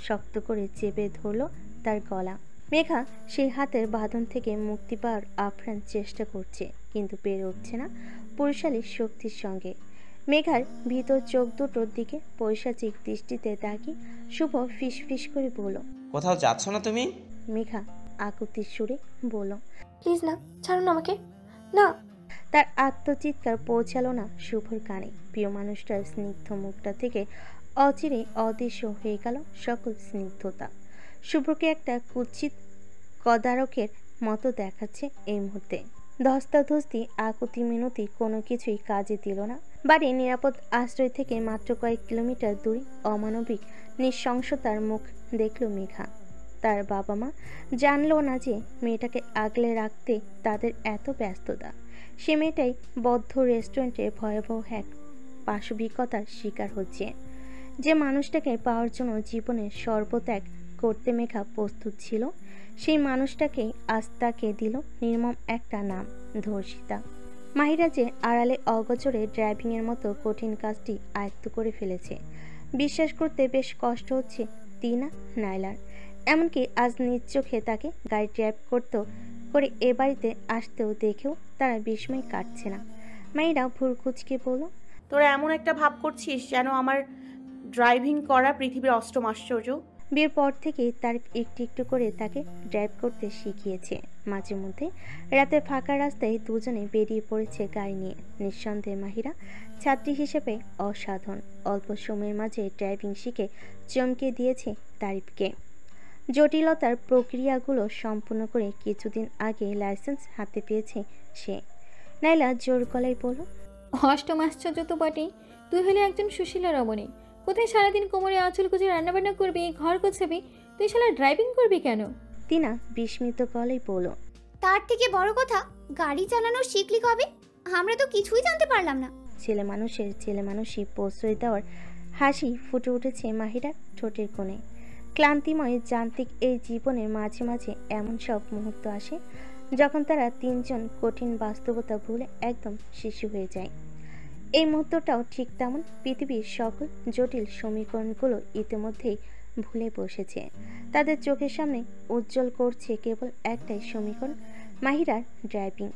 শক্ত করে চেপে ধরল তার গলা। মেঘা সেই হাতের বাঁধন থেকে মুক্তি পাওয়ার আপ্রাণ চেষ্টা করছে, কিন্তু পেরে উঠছে না পুরুষালী শক্তির সঙ্গে। মেঘার ভিতর চোখ দুটোর দিকে পৈশাচিক দৃষ্টিতে তাকিয়ে শুভ ফিস ফিস করে বলল, কোথাও যাচ্ছ না তুমি? মেঘা আকুতির সুরে বলল, প্লিজ না, ছাড়ুন আমাকে। না। তার আত্মচিৎকার পৌঁছালো না শুভর কানে। প্রিয় মানুষটার স্নিগ্ধ মুখটা থেকে অচিরে অদৃশ্য হয়ে গেল সকল স্নিগ্ধতা। শুভ্রকে একটা কুৎসিত কদারকের মতো দেখাচ্ছে এই মুহূর্তে। ধস্তাধস্তি আকুতি মিনতি কোনো কিছুই কাজে দিল না। বাড়ির নিরাপদ আশ্রয় থেকে মাত্র কয়েক কিলোমিটার দূরে অমানবিক নৃশংসতার মুখ দেখল মেঘা। তার বাবা মা জানলো না যে মেয়েটাকে আগলে রাখতে তাদের এত ব্যস্ততা। সে মেয়েটাই বদ্ধ রেস্টুরেন্টে ভয়াবহ এক পাশবিকতার শিকার হচ্ছে। যে মানুষটাকে পাওয়ার জন্য জীবনের সর্বত্যাগ করতে মেঘা প্রস্তুত ছিল, সেই মানুষটাকেই আজ তাকে দিল নির্মম একটা নাম, ধর্ষিতা। মাহিরা যে আড়ালে অগোচরে ড্রাইভিংয়ের মতো কঠিন কাজটি আয়ত্ত করে ফেলেছে, বিশ্বাস করতে বেশ কষ্ট হচ্ছে তিনা, নাইলার। এমনকি আজ নিজ চোখে তাকে গাড়ি ড্রাইভ করে এ বাড়িতে আসতেও দেখেও তারা বিস্ময় কাটছে না। মাহিরা ভুল কুচকে বলল, তোরা এমন একটা ভাব করছিস যেন আমার ড্রাইভিং করা পৃথিবীর অষ্টম আশ্চর্য। বিয়ের পর থেকেই তার একটু একটু করে তাকে ড্রাইভ করতে শিখিয়েছে। মাঝে মধ্যে রাতের ফাঁকা রাস্তায় দুজনে বেরিয়ে পড়েছে গাড়ি নিয়ে। নিঃসন্দেহে মাহিরা ছাত্রী হিসেবে অসাধারণ। অল্প সময়ের মাঝে ড্রাইভিং শিখে চমকে দিয়েছে তারিফকে। জটিলতার প্রক্রিয়াগুলো সম্পূর্ণ করে কিছুদিন আগে লাইসেন্স হাতে পেয়েছে সে। নাইলা জোর গলায় বলল, অষ্টম আশ্চর্য তো বটেই, তুই হলে একজন সুশীলা রমণী। কোথায় সারাদিন কোমরে আঁচল গুজে রান্নাবান্না করবি, ঘর গোছাবি, তুই শালা ড্রাইভিং করবি কেন? তিনা বিস্মিত গলায় বলল, তার থেকে বড় কথা, গাড়ি চালানো শিখলি কবে? আমরা তো কিছুই জানতে পারলাম না। ছেলে মানুষই প্রশ্রয় দেওয়ার হাসি ফুটে উঠেছে মাহিরার ঠোঁটের কোণে। ক্লান্তিময় যান্ত্রিক এই জীবনের মাঝে মাঝে এমন সব মুহূর্ত আসে যখন তারা তিনজন কঠিন বাস্তবতা ভুলে একদম শিশু হয়ে যায়। এই মুহূর্তটাও ঠিক তেমন। পৃথিবীর সকল জটিল সমীকরণগুলো ইতিমধ্যেই ভুলে বসেছে। তাদের চোখের সামনে উজ্জ্বল করছে কেবল একটাই সমীকরণ, মাহিরার ড্রাইভিং।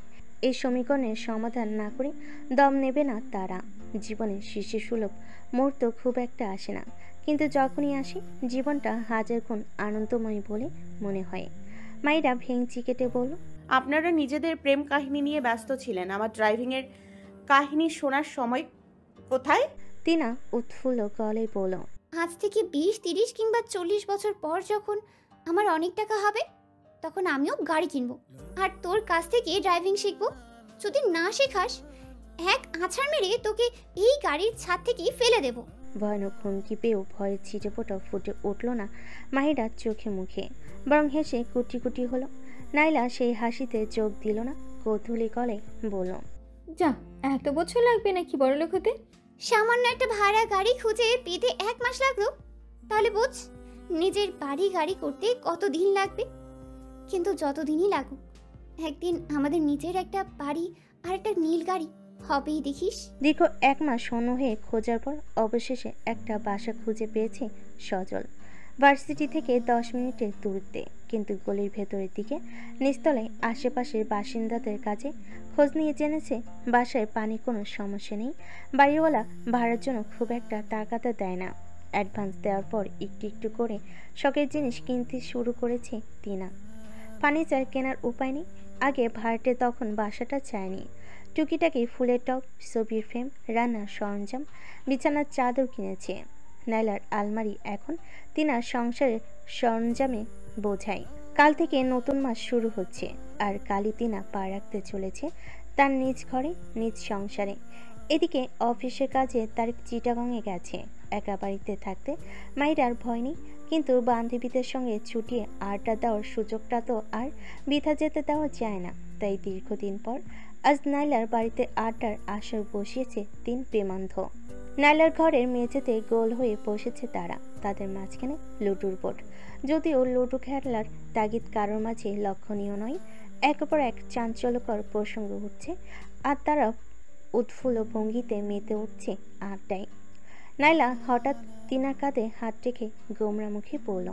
এই সমীকরণের সমাধান না করে দম নেবে না তারা। জীবনের শিশুসুলভ মুহূর্ত খুব একটা আসে না, কিন্তু যখনই আসে জীবনটা হাজার গুণ আনন্দময় বলে মনে হয়। মাহিরা ভেঙচি কেটে বলল, আপনারা নিজেদের প্রেম কাহিনী নিয়ে ব্যস্ত ছিলেন, আমার ড্রাইভিংয়ের কাহিনী শোনার সময় কোথায়? তিনা উৎফুল্ল গলায় বলল, আজ থেকে 20, 30 কিংবা 40 বছর পর যখন আমার অনেক টাকা হবে, তখন আমিও গাড়ি কিনবো আর তোর কাছ থেকে ড্রাইভিং শিখবো। যদি না শেখাস, এক আছাড় মেরে তোকে এই গাড়ির ছাদ থেকেই ফেলে দেব। ভয়ানক হুমকি পেয়েও ভয়ের ছিটেফোঁটা ফুটে উঠল না মাহিরার চোখে মুখে, বরং হেসে কুটি কুটি হলো। নাইলা সেই হাসিতে যোগ দিল না, কৌতূহলী গলায় বলল, যা, এত বছর লাগবে নাকি বড়লোক হতে? সামান্য একটা ভাড়া গাড়ি খুঁজে পেতে 1 মাস লাগলো, তাহলে বোঝ নিজের বাড়ি গাড়ি করতে কত দিন লাগবে। কিন্তু যতদিনই লাগুক, একদিন আমাদের নিজের একটা বাড়ি আর একটা নীল গাড়ি হবেই, দেখিস। দীর্ঘ 1 মাস শূন্য হয়ে খোঁজার পর অবশেষে একটা বাসা খুঁজে পেয়েছে সজল। ভার্সিটি থেকে 10 মিনিটের দূরত্বে, কিন্তু গলির ভেতরের দিকে নিচতলায় আশেপাশের বাসিন্দাদের কাছে খোঁজ নিয়ে জেনেছে বাসায় পানি কোনো সমস্যা নেই। বাড়িওয়ালা ভাড়ার জন্য খুব একটা টাকাটা দেয় না। অ্যাডভান্স দেওয়ার পর একটু একটু করে শখের জিনিস কিনতে শুরু করেছে তিনা। ফার্নিচার কেনার উপায় নেই, আগে ভাড়াটে তখন বাসাটা চায়নি। টুকিটাকি ফুলের টব, ছবির ফ্রেম, রান্নার সরঞ্জাম, বিছানার চাদর কিনেছে। নাইলার আলমারি এখন তিনার সংসারের সরঞ্জামে বোঝায়। কাল থেকে নতুন মাস শুরু হচ্ছে, আর কালই তিনা পা রাখতে চলেছে তার নিজ ঘরে, নিজ সংসারে। এদিকে অফিসের কাজে তার চিটাগংয়ে গেছে। একা বাড়িতে থাকতে মাহিরার ভয় নেই, কিন্তু বান্ধবীদের সঙ্গে ছুটিয়ে আড্ডা দেওয়ার সুযোগটা তো আর বৃথা যেতে দেওয়া যায় না। তাই দীর্ঘদিন পর আজ নাইলার বাড়িতে আড্ডার আসর বসিয়েছে 3 প্রেমান্ধ। নাইলার ঘরের মেঝেতে গোল হয়ে বসেছে তারা, তাদের মাঝখানে লুডুর বোর্ড। যদিও লুডু খেলার তাগিদ কারোর মাঝে লক্ষণীয় নয়, একের পর এক চাঞ্চল্যকর প্রসঙ্গ উঠছে আর তারা উৎফুল্ল ভঙ্গিতে মেতে উঠছে আড্ডায়। নাইলা হঠাৎ তিনার কাঁধে হাত রেখে গোমরা মুখে বলল,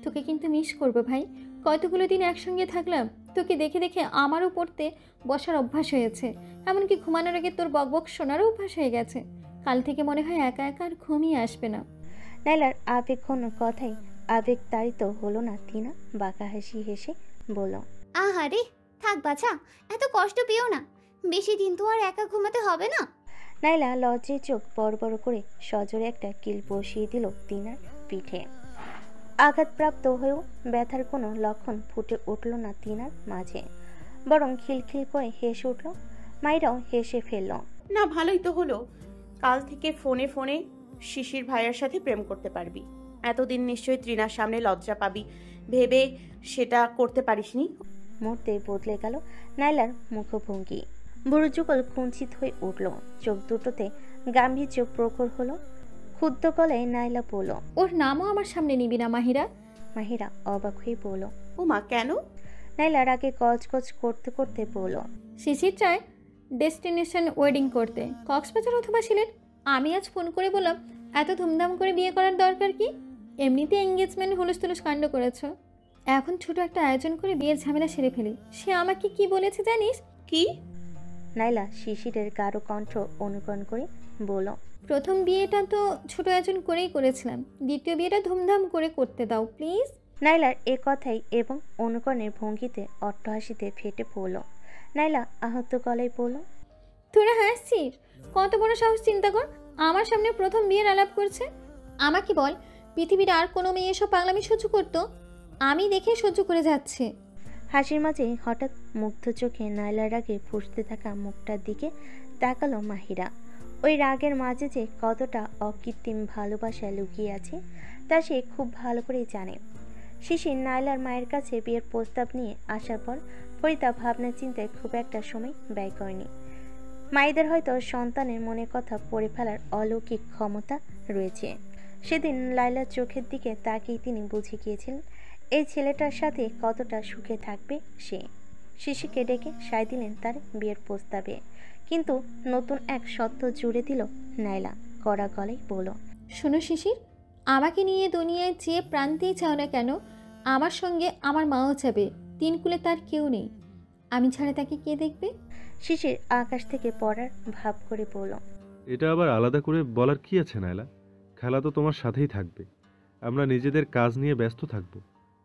তোকে কিন্তু মিস করবো ভাই। কতগুলো দিন একসঙ্গে থাকলাম, তোকে দেখে দেখে আমারও পড়তে বসার অভ্যাস হয়েছে, এমনকি ঘুমানোর আগে তোর বকবক শোনারও অভ্যাস হয়ে গেছে। কাল থেকে মনে হয় একা একা আর ঘুমিয়ে আসবে না। নাইলার আবেগঘন কথাই আবেগ তাড়িত হলো না। তিনা বাঁকা হাসি হেসে বলল, আহারে থাক বাছা, এত কষ্ট পেও না, বেশি দিন তো আর একা ঘুমাতে হবে না। নাইলা লজ্জায় চোখ বড় বড় করে সজোরে একটা কিল বসিয়ে দিল তিনার পিঠে। আঘাতপ্রাপ্ত হয়েও ব্যথার কোনো লক্ষণ ফুটে উঠল না তিনার মাঝে, বরং খিলখিল করে হেসে উঠল। মাইরাও হেসে ফেলল, না ভালোই তো হলো, কাল থেকে ফোনে ফোনে শিশির ভাইয়ের সাথে প্রেম করতে পারবি। এতদিন নিশ্চয়ই তৃণার সামনে লজ্জা পাবি ভেবে সেটা করতে পারিসনি। মুহূর্তে বদলে গেল নাইলার মুখভঙ্গি। বুড়ো যুগল কুঞ্চিত হয়ে উঠল, চোখ দুটোতে গাম্ভীর্য প্রখর হলো। ক্ষুদ্র গলায় নাইলা বলল, ওর নামও আমার সামনে নিবি না মাহিরা। মাহিরা অবাক হয়ে বলল। ও মা, কেন? নাইলা রাগে গজগজ করতে করতে বলল। শিশির চায় ডেস্টিনেশন ওয়েডিং করতে, কক্সবাজার অথবা সিলেট। আমি আজ ফোন করে বললাম এত ধুমধাম করে বিয়ে করার দরকার কি? এমনিতে এঙ্গেজমেন্ট হুলুস তুলুস কাণ্ড করেছো, এখন ছোট একটা আয়োজন করে বিয়ের ঝামেলা সেরে ফেলি। সে আমাকে কি বলেছে জানিস? কি? নাইলা শিশিরের গাঢ় কণ্ঠ অনুকরণ করে বলল। প্রথম বিয়েটা তো ছোট আয়োজন করেই করেছিলাম, দ্বিতীয় বিয়েটা ধুমধাম করে করতে দাও প্লিজ। নাইলার এ কথাই এবং অনুকরণের ভঙ্গিতে অট্টহাসিতে ফেটে পড়ল। নাইলা আহত গলায় বলল। তোরা হাসছিস? কত বড় সাহস, চিন্তা কর, আমার সামনে প্রথম বিয়ের আলাপ করছে। আমাকে বল, পৃথিবীর আর কোনো মেয়ে এসব পাগলামি সহ্য করতো? আমি দেখে সহ্য করে যাচ্ছে। হাসির মাঝে হঠাৎ মুগ্ধ চোখে নাইলার রাগে ফুঁসতে থাকা মুখটার দিকে তাকালো মাহিরা। ওই রাগের মাঝে যে কতটা অকৃত্রিম ভালোবাসা লুকিয়ে আছে তা সে খুব ভালো করেই জানে। শিশির নাইলার মায়ের কাছে বিয়ের প্রস্তাব নিয়ে আসার পর ফরিদা ভাবনা চিন্তায় খুব একটা সময় ব্যয় করেনি। মায়েদের হয়তো সন্তানের মনে কথা পড়ে ফেলার অলৌকিক ক্ষমতা রয়েছে। সেদিন লাইলার চোখের দিকে তাকিয়ে তিনি বুঝে গিয়েছিলেন এই ছেলেটার সাথে কতটা সুখে থাকবে সে। শিশিরকে ডেকে সায় দিলেন তার বিয়ের প্রস্তাবে, কিন্তু নতুন এক সত্য জুড়ে দিল নাইলা। কড়া গলায় বলল। শোনো শিশির, আমাকে নিয়ে দুনিয়ায় যে প্রান্তেই চাও না কেন, আমার সঙ্গে আমার মাও যাবে। তিন কুলে তার কেউ নেই, আমি ছাড়া তাকে কে দেখবে? শিশির আকাশ থেকে পড়ার ভাব করে বলল। এটা আবার আলাদা করে বলার কি আছে নাইলা? খেলা তো তোমার সাথেই থাকবে, আমরা নিজেদের কাজ নিয়ে ব্যস্ত থাকব,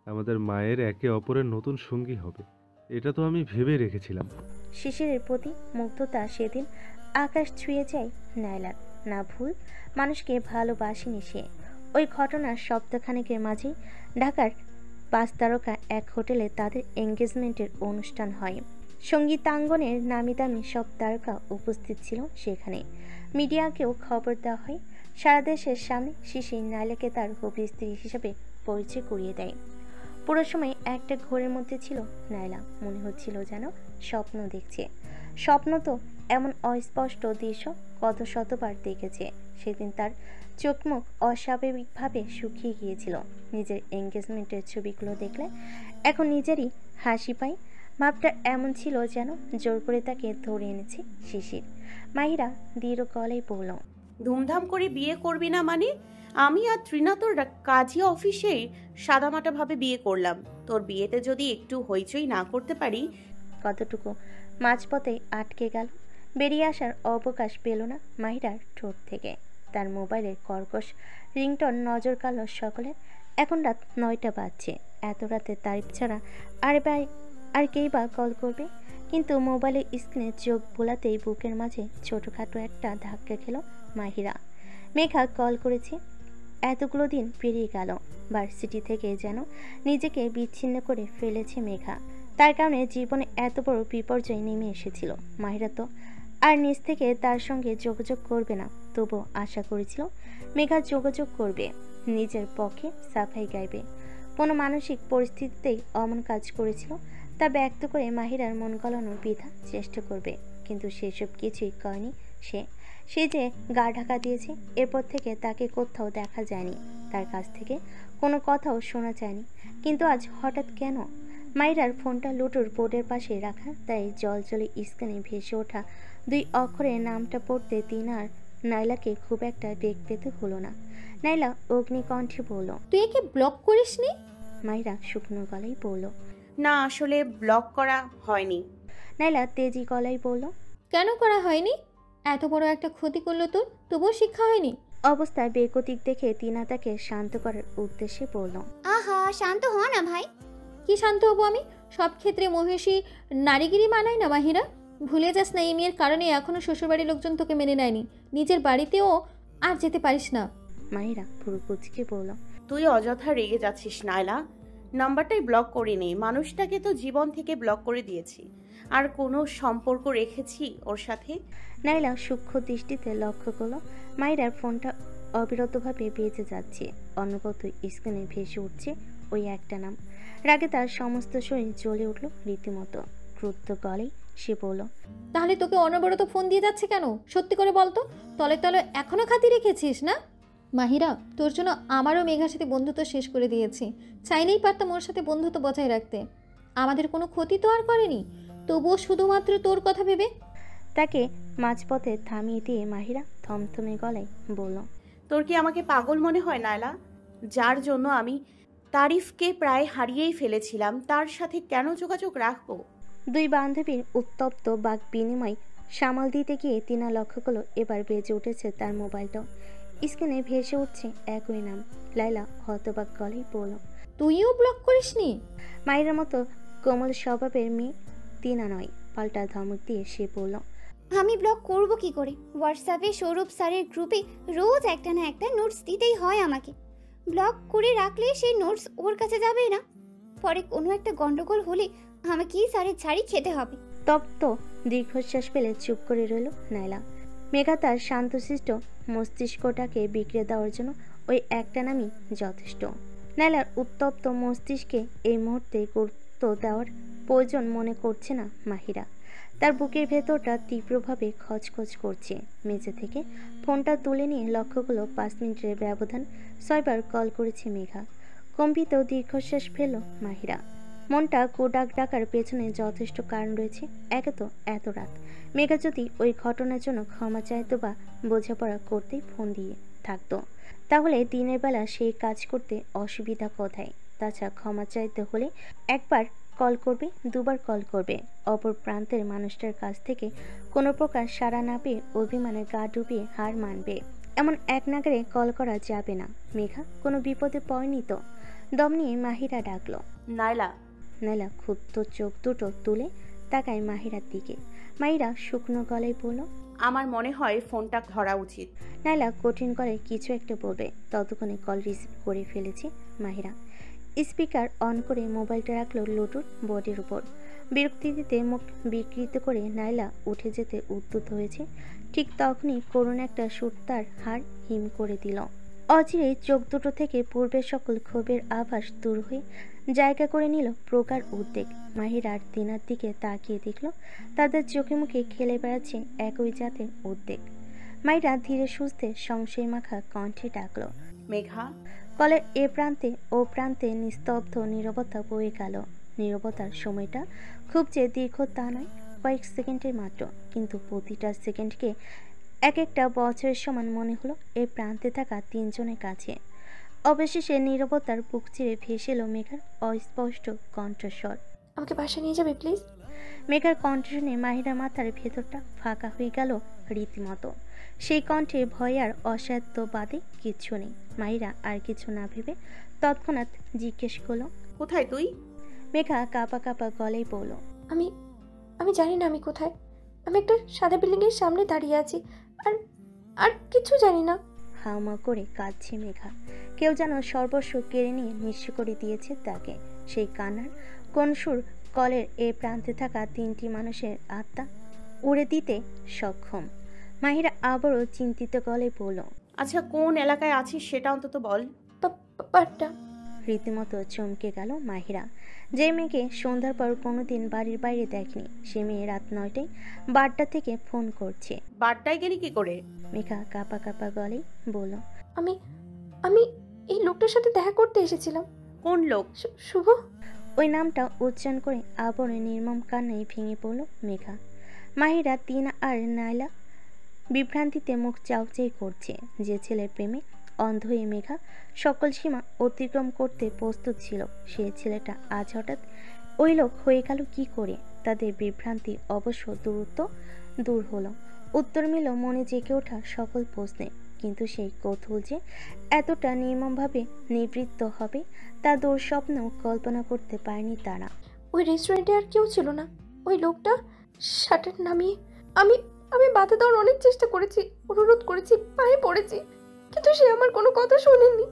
আমাদের মায়ের একে অপরের নতুন সঙ্গী হবে, এটা তো আমি ভেবে রেখেছিলাম। শিশিরের প্রতি মুগ্ধতা সেদিন আকাশ ছুঁয়ে যায় নাইলার। না ভুল মানুষকে ভালোবাসেনি সে। ওই ঘটনার সপ্তাহখানেকের মাঝেই ঢাকার 5 তারকা এক হোটেলে তাদের এঙ্গেজমেন্টের অনুষ্ঠান হয়। সঙ্গীতাঙ্গনের নামি দামি সব তারকা উপস্থিত ছিল সেখানে। মিডিয়াকেও খবর দেওয়া হয়। সারা দেশের সামনে শিশির নাইলাকে তার হবি স্ত্রী হিসেবে পরিচয় করিয়ে দেয়। পুরো সময় একটা ঘোরের মধ্যে ছিল নাইলা, মনে হচ্ছিল যেন স্বপ্ন দেখছে। স্বপ্ন তো এমন অস্পষ্ট দৃশ্য কত শতবার দেখেছে। সেদিন তার চোখ মুখ অস্বাভাবিকভাবে শুকিয়ে গিয়েছিল। নিজের এঙ্গেজমেন্টের ছবিগুলো দেখলে এখন নিজেরই হাসি পায়। ভাবটা এমন ছিল যেন জোর করে তাকে ধরে এনেছে শিশির। মাহিরা দৃঢ় গলায় বলল। ধুমধাম করে বিয়ে করবি না মানে? আমি আর ত্রিনা তোর কাজী অফিসেই সাদামাটাভাবে বিয়ে করলাম। তোর বিয়েতে যদি একটু হইচই না করতে পারি। কতটুকু মাঝপথে আটকে গেল, বেরিয়ে আসার অবকাশ পেল না মাহিরার ঠোঁট থেকে। তার মোবাইলের কর্কশ রিংটন নজর কাড়ল সকলের। এখন রাত 9টা বাজছে। এত রাতে তারিফ ছাড়া আর কেই বা কল করবে? কিন্তু মোবাইলের স্ক্রিনে চোখ বোলাতেই বুকের মাঝে ছোটোখাটো একটা ধাক্কা খেল মাহিরা। মেঘা কল করেছে। এতগুলো দিন পেরিয়ে গেল, ভার্সিটি থেকে যেন নিজেকে বিচ্ছিন্ন করে ফেলেছে মেঘা। তার কারণে জীবনে এত বড় বিপর্যয় নেমে এসেছিল। মাহিরা তো আর নিজ থেকে তার সঙ্গে যোগাযোগ করবে না, তবুও আশা করেছিল মেঘা যোগাযোগ করবে, নিজের পক্ষে সাফাই গাইবে। কোনো মানসিক পরিস্থিতিতেই অমন কাজ করেছিল তা ব্যক্ত করে মাহিরার মন গলানোর বৃথা চেষ্টা করবে, কিন্তু সেসব কিছুই করেনি সে যে গা ঢাকা দিয়েছে। এরপর থেকে তাকে কোথাও দেখা যায়নি, তার কাছ থেকে কোনো কথাও শোনা যায়নি। কিন্তু আজ হঠাৎ কেন? মাহিরার ফোনটা লুটোর বোর্ডের পাশে রাখা, তাই জলজলে স্ক্রিনে ভেসে ওঠা 2 অক্ষরের নামটা পড়তে তিনার নাইলাকে খুব একটা বেগ পেতে হলো না। নাইলা অগ্নিকণ্ঠে বলল। তুই একে ব্লক করিসনি? মাহিরা শুকনো গলায় বলল। না, আসলে ব্লক করা হয়নি। নাইলা তেজি গলায় বলল। কেন করা হয়নি? এত বড় একটা ক্ষতি করলো তোর, তবুও শিক্ষা হয়নি? অবস্থায় বেগতিক দেখে তিনা তাকে শান্ত করার উদ্দেশ্যে বলল। আহা, শান্ত হ না ভাই। কি শান্ত হবো আমি? সব ক্ষেত্রে মহিষী নারীগিরি মানায় না মাহিরা। ভুলে যাস না এই মেয়ের কারণে এখনো শ্বশুরবাড়ির লোকজন তোকে মেনে নেয়নি, নিজের বাড়িতেও আর যেতে পারিস না। মাহিরা পুরো কুচকে বলল। তুই অযথা রেগে যাচ্ছিস নাইলা। নাম্বারটাই ব্লক করিনি, মানুষটাকে তো জীবন থেকে ব্লক করে দিয়েছি। আর কোনো সম্পর্ক রেখেছি ওর সাথে? নাইলা সূক্ষ্ম দৃষ্টিতে লক্ষ্য করল মাহিরার ফোনটা অবিরতভাবে বেজে যাচ্ছে। অনবরত স্ক্রিনে ভেসে উঠছে ওই একটা নাম। রাগে তার সমস্ত শরীর জ্বলে উঠল রীতিমতো। ক্রুদ্ধ গলায় সে বলল। তাহলে তোকে অনবরত ফোন দিয়ে যাচ্ছে কেন? সত্যি করে বলতো, তলে তলে এখনো খাতি রেখেছিস না? মাহিরা, তোর জন্য আমারও মেঘার সাথে বন্ধুত্ব শেষ করে দিয়েছি। চাইলেই পারতাম ওর সাথে বন্ধুত্ব বজায় রাখতে। আমাদের কোনো ক্ষতি তো আর করেনি, তবুও শুধুমাত্র তোর কথা ভেবে। তাকে মাঝপথে থামিয়ে দিয়ে মাহিরা থমথমে গলায় বলল, তোর কি আমাকে পাগল মনে হয় নায়লা? যার জন্য আমি তারিফকে প্রায় হারিয়েই ফেলেছিলাম, তার সাথে কেন যোগাযোগ রাখবো? দুই বান্ধবীর উত্তপ্ত বাক বিনিময় সামাল দিতে গিয়ে তিনা লক্ষ্য করলো এবার বেজে উঠেছে তার মোবাইলটাও। স্ক্রিনে ভেসে উঠছে একই নাম। লাইলা হতবাক গলায় বলল, তুইও ব্লক করিসনি? মায়ের মতো কোমল স্বভাবের মেয়ে তিনা নয়, পাল্টা ধমক দিয়ে সে বলল, আমি ব্লক করব কি করে? হোয়াটসঅ্যাপে সৌরভ স্যারের গ্রুপে রোজ একটা না একটা নোটস দিতেই হয় আমাকে। ব্লক করে রাখলে সেই নোটস ওর কাছে যাবে না, পরে কোনো একটা গন্ডগোল হলে আমাকেই স্যারের ছাড়ি খেতে হবে। তপ্ত দীর্ঘশ্বাস ফেলে চুপ করে রইল নাইলা। মেঘা তার শান্তশিষ্ট মস্তিষ্কটাকে বিগড়ে দেওয়ার জন্য ওই একটা নামই যথেষ্ট। নাইলার উত্তপ্ত মস্তিষ্কে এই মুহূর্তে গুরুত্ব দেওয়ার প্রয়োজন মনে করছে না মাহিরা। তার বুকের ভেতরটা তীব্রভাবে খচখচ করছে। মেঝে থেকে ফোনটা তুলে নিয়ে লক্ষ্য করল 5 মিনিটের ব্যবধান 6 বার কল করেছে মেঘা। কম্পিত দীর্ঘশ্বাস ফেলল মাহিরা। মনটা কোডাক ডাকার পেছনে যথেষ্ট কারণ রয়েছে। একে তো এত রাত, মেঘা যদি ওই ঘটনার জন্য ক্ষমা চাইতো বা বোঝাপড়া করতেই ফোন দিয়ে থাকতো, তাহলে দিনের বেলা সেই কাজ করতে অসুবিধা কোথায়? তাছাড়া ক্ষমা চাইতে হলে একবার কল করবে, দুবার কল করবে। অপর প্রান্তের মানুষটার কাছ থেকে কোনো প্রকার সাড়া না পেয়ে অভিমানে গা ডুবিয়ে হার মানবে, এমন এক নাগারে কল করা যাবে না। মেঘা কোনো বিপদে পড়েনি তো? দম নিয়ে মাহিরা ডাকলো, নাইলা। নাইলা ক্ষুব্ধ চোখ দুটো তুলে তাকায় মাহিরার দিকে। মাহিরা শুকনো গলায় বলল, আমার মনে হয় ফোনটা ধরা উচিত। নাইলা কঠিন গলায় কিছু একটা বলবে, ততক্ষণে কল রিসিভ করে ফেলেছে মাহিরা। স্পিকার অন করে মোবাইলটা রাখলো লুটুর বডির উপর। বিরক্তি দিতে মুখ বিকৃত করে নাইলা উঠে যেতে উদ্যত হয়েছে। ঠিক তখনই করুণ একটা সুর তার হাড় হিম করে দিল। অচিরেই চোখ দুটো থেকে পূর্বের সকল ক্ষোভের আভাস দূর হয়ে জায়গা করে নিল প্রগাঢ় উদ্বেগ। মাহিরা আর তিনার দিকে তাকিয়ে দেখল তাদের চোখে মুখে খেলে বেড়াচ্ছে একই জাতের উদ্বেগ। মাহিরা ধীরে সুস্থে সংশয় মাখা কণ্ঠে ডাকল, মেঘা। কলের এ প্রান্তে ও প্রান্তে নিস্তব্ধ নীরবতা বয়ে গেল। নীরবতার সময়টা খুব যে দীর্ঘ তা নয়, কয়েক সেকেন্ডের মাত্র, কিন্তু প্রতিটা সেকেন্ডকে এক একটা বছরের সমান মনে হলো এই প্রান্তে থাকা তিনজনের কাছে। অবশেষে নীরবতার বুক চিরে ভেসে এলো মেঘার অস্পষ্ট কণ্ঠস্বর, আমাকে বাসায় নিয়ে যাবে প্লিজ? মেঘার কণ্ঠ শুনে মাহিরা মাথার ভেতরটা ফাঁকা হয়ে গেল রীতিমতো। সেই কণ্ঠে ভয় আর অসাধ্য বাদে কিচ্ছু নেই। মাহিরা আর কিছু না ভেবে তৎক্ষণাৎ জিজ্ঞেস করলো, কোথায় তুই? মেঘা কাঁপা কাঁপা গলায় বলল, আমি আমি জানি না আমি কোথায়। আমি একটা সাদা বিল্ডিংয়ের সামনে দাঁড়িয়ে আছি, আর আর কিছু জানি না। হাউমা করে কাঁদছে মেঘা। কেউ যেন সর্বস্ব কেড়ে নিয়ে নিঃস্ব করে দিয়েছে তাকে। সেই কান্নার কোন সুর কলের এ প্রান্তে থাকা তিনটি মানুষের আত্মা উড়ে দিতে সক্ষম। মাহিরা আবারও চিন্তিত গলায় বলল, আচ্ছা কোন এলাকায় আছিস সেটা অন্তত বল। পাট্টা। রীতিমতো চমকে গেল মাহিরা। যে মেয়েকে সন্ধ্যার পর কোনোদিন বাড়ির বাইরে দেখেনি, সে মেয়ে রাত 9টায় বাড্ডা থেকে ফোন করছে। বাড্ডায় গেলি কি করে? মেঘা কাঁপা কাঁপা গলায় বলল, আমি আমি এই লোকটার সাথে দেখা করতে এসেছিলাম। কোন লোক? শুভ। ওই নামটা উচ্চারণ করে আবারও নির্মম কান্নায় ভেঙে পড়ল মেঘা। মাহিরা, তিনা আর নাইলা বিভ্রান্তিতে মুখ চাউচাই করছে। যে ছেলের প্রেমে অন্ধ হয়ে মেঘা সকল সীমা অতিক্রম করতে প্রস্তুত ছিল, সে ছেলেটা আজ হঠাৎ ওই লোক হয়ে গেল কি করে? তাদের বিভ্রান্তি অবশ্য দূর হলো। উত্তর মিল মনে জেগে ওঠা সকল প্রশ্নে, কিন্তু সেই কৌতূহল যে এতটা নির্মমভাবে নিবৃত্ত হবে তা দুঃস্বপ্নেও কল্পনা করতে পারেনি তারা। ওই রেস্টুরেন্টে আর কেউ ছিল না। ওই লোকটা শাটার নামিয়ে আমি আমি বাধা দেওয়ার অনেক চেষ্টা করেছি, অনুরোধ করেছি, পায়ে পড়েছি, কিন্তু সে আমার কোনো কথা শোনেনি।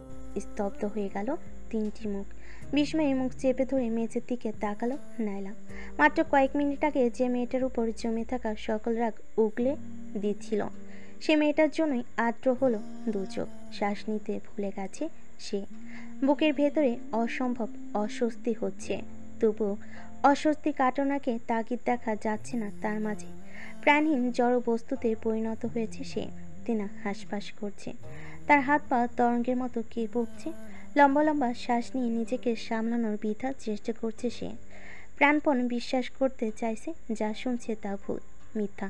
স্তব্ধ হয়ে গেল তিনটি মুখ। বিস্ময়ে মুখ চেপে ধরে মেঝের দিকে তাকালো নাইলা। মাত্র কয়েক মিনিট আগে যে মেয়েটার উপর জমে থাকা সকল রাগ উগলে দিচ্ছিল, সে মেয়েটার জন্যই আদ্র হলো দুচোখ। শ্বাস নিতে ভুলে গেছে সে। বুকের ভেতরে অসম্ভব অস্বস্তি হচ্ছে, তবুও অস্বস্তি কাটানোকে তাগিদ দেখা যাচ্ছে না তার মাঝে। প্রাণহীন জড় বস্তুতে পরিণত হয়েছে সে। তিনা হাঁসফাঁস করছে। তার হাত পা তরঙ্গের মতো কেঁপে উঠছে। লম্বা লম্বা শ্বাস নিয়ে নিজেকে সামলানোর বৃথা চেষ্টা করছে সে। প্রাণপণ বিশ্বাস করতে চাইছে যা শুনছে তা ভুল, মিথ্যা।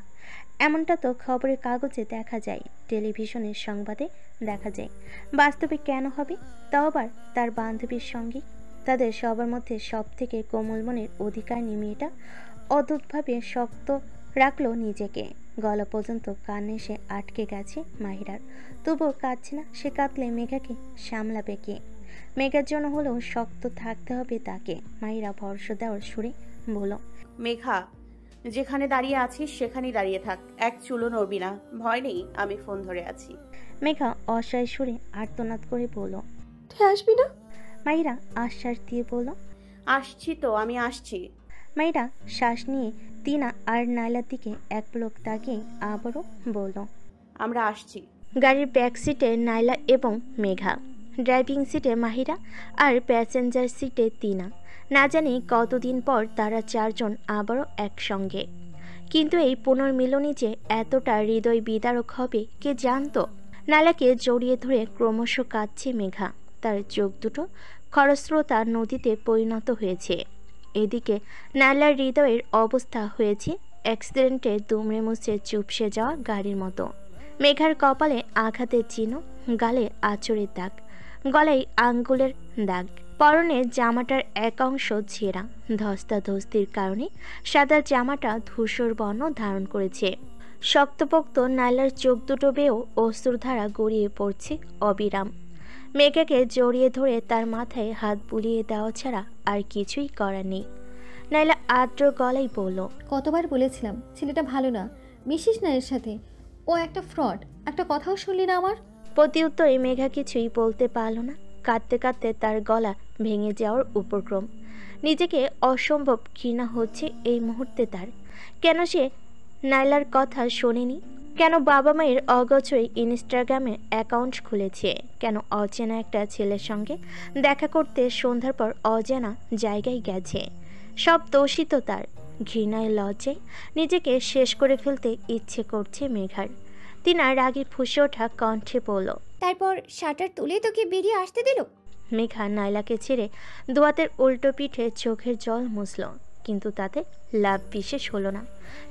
এমনটা তো খবরের কাগজে দেখা যায়, টেলিভিশনের সংবাদে দেখা যায়। বাস্তবে কেন হবে? তাও আবার তার বান্ধবীর সঙ্গে। তাদের সবার মধ্যে সব থেকে কোমল মনের অধিকারিণী মেয়েটা অদ্ভুতভাবে শক্ত রাখলো নিজেকে। গলা পর্যন্ত কান্নে সে আটকে গেছে মাহিরার। তবুও কাঁদছে না। সে কাঁদলে মেঘাকে সামলাবে কে? মেঘার জন্য হলেও শক্ত থাকতে হবে তাকে। মাহিরা ভরসা দেওয়ার সুরে বলল, মেঘা, যেখানে দাঁড়িয়ে আছিস সেখানেই দাঁড়িয়ে থাক, এক চুলও নড়বি না। ভয় নেই, আমি ফোন ধরে আছি। মেঘা অসহায় সুরে আর্তনাদ করে বলল, তুই আসবি না? মাহিরা আশ্বাস দিয়ে বলল, আসছি তো, আমি আসছি। মাহিরা শ্বাস নিয়ে তিনা আর নাইলার দিকে এক পলক তাকিয়ে আবারও বলল, আমরা আসছি। গাড়ির ব্যাক সিটে নাইলা এবং মেঘা, ড্রাইভিং সিটে মাহিরা আর প্যাসেঞ্জার সিটে তিনা। না জানি কতদিন পর তারা চারজন আবারও একসঙ্গে। কিন্তু এই পুনর্মিলনী যে এতটা হৃদয় বিদারক হবে কে জানতো? নাইলাকে জড়িয়ে ধরে ক্রমশ কাঁদছে মেঘা। তার চোখ দুটো খরস্রোতা নদীতে পরিণত হয়েছে। এদিকে নাইলার হৃদয়ের অবস্থা হয়েছে অ্যাক্সিডেন্টে দুমড়ে মুচড়ে চুপসে যাওয়া গাড়ির মতো। মেঘার কপালে আঘাতের চিহ্ন, গালে আঁচড়ের দাগ, গলায় আঙ্গুলের দাগ, পরনে জামাটার এক অংশ ছেঁড়া। ধস্তাধস্তির কারণে সাদা জামাটা ধূসর বর্ণ ধারণ করেছে। শক্তপোক্ত নাইলার চোখ দুটো বেয়েও অশ্রুধারা গড়িয়ে পড়ছে অবিরাম। মেঘাকে জড়িয়ে ধরে তার মাথায় হাত বুলিয়ে দেওয়া ছাড়া আর কিছুই করার নেই। নাইলা আর্দ্র গলায় বলল, কতবার বলেছিলাম ছেলেটা ভালো না, মিশিস না এর সাথে, ও একটা ফ্রড। একটা কথাও শুনলি না আমার। প্রতি উত্তরে মেঘা কিছুই বলতে পারল না। কাঁদতে কাঁদতে তার গলা ভেঙে যাওয়ার উপক্রম। নিজেকে অসম্ভব ঘৃণা হচ্ছে এই মুহূর্তে তার। কেন সে নাইলার কথা শোনেনি? কেন বাবা মায়ের অগোচরে ইনস্টাগ্রামে অ্যাকাউন্ট খুলেছে? কেন অচেনা একটা ছেলের সঙ্গে দেখা করতে সন্ধ্যার পর অজানা জায়গায় গেছে? সব দোষিত তার। ঘৃণায় লজ্জায় নিজেকে শেষ করে ফেলতে ইচ্ছে করছে মেঘার। তিনা রাগে ফুঁসে ওঠা কণ্ঠে বলল, তারপর শাটার তুলে তোকে বেরিয়ে আসতে দিল? মেঘা নাইলাকে ছেড়ে দোয়াতের উল্টো পিঠে চোখের জল মুছল, কিন্তু তাতে লাভ বিশেষ হলো না।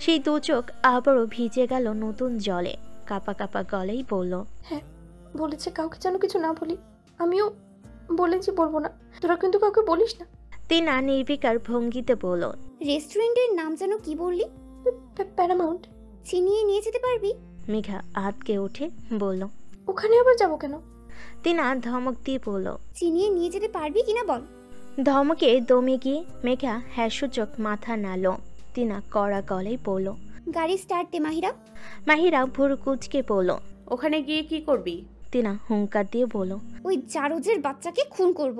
সেই দু চোখ আবারও ভিজে গেল নতুন জলে। কাপা কাপা গলেই বলল, হ্যাঁ বলেছে কাউকে যেন কিছু না বলি। আমিও বলেছি বলবো না, তোরা কিন্তু কাউকে বলিস না। তিনা নির্বিকার ভঙ্গিতে বলল, রেস্টুরেন্টের নাম যেন কি বললি? প্যারামাউন্ট। চিনিয়ে নিয়ে যেতে পারবি? মেঘা আতকে উঠে বলল, ওখানে আবার যাবো কেন? তিনা ধমক দিয়ে বলল, চিনিয়ে নিয়ে যেতে পারবি কিনা বল। ধমকে দমে গিয়ে মেঘা হ্যাঁ সূচক মাথা নাড়ল। তিনা কড়া গলায় বলল, গাড়ি স্টার্ট দে মাহিরা। মাহিরা ভুরু কুচকে বলল, ওখানে গিয়ে কি করবি? তিনা হুঙ্কার দিয়ে বলল, ওই জারজের বাচ্চাকে খুন করব।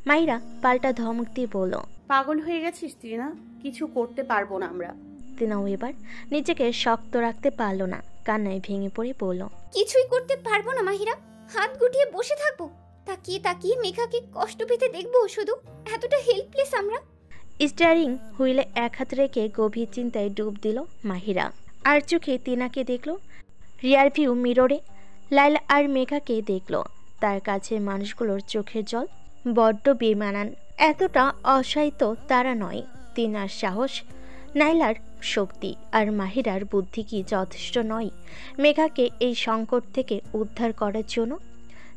মাহিরা পাল্টা ধমক দিয়ে বলল, পাগল হয়ে গেছিস ত্রিনা, কিছু করতে পারবো না আমরা। তিনাও এবার নিজেকে শক্ত রাখতে পারল না, কান্নায় ভেঙে পড়ে বলল, কিছুই করতে পারবো না মাহিরা, হাত গুটিয়ে বসে থাকবো, তাকিয়ে তাকিয়ে মেঘাকে কষ্ট পেতে দেখবো শুধু। এতটা হেল্পলেস আমরা। স্টিয়ারিং হুইলে এক হাত রেখে গভীর চিন্তায় ডুব দিল মাহিরা। আর চোখে তিনাকে দেখল, রিয়ার ভিউ মিররে লাইলা আর মেঘাকে দেখল। তার কাছে মানুষগুলোর চোখের জল বড্ড বেমানান। এতটা অসহায়িত তারা নয়। তিনার সাহস, নাইলার শক্তি আর মাহিরার বুদ্ধি কি যথেষ্ট নয় মেঘাকে এই সংকট থেকে উদ্ধার করার জন্য?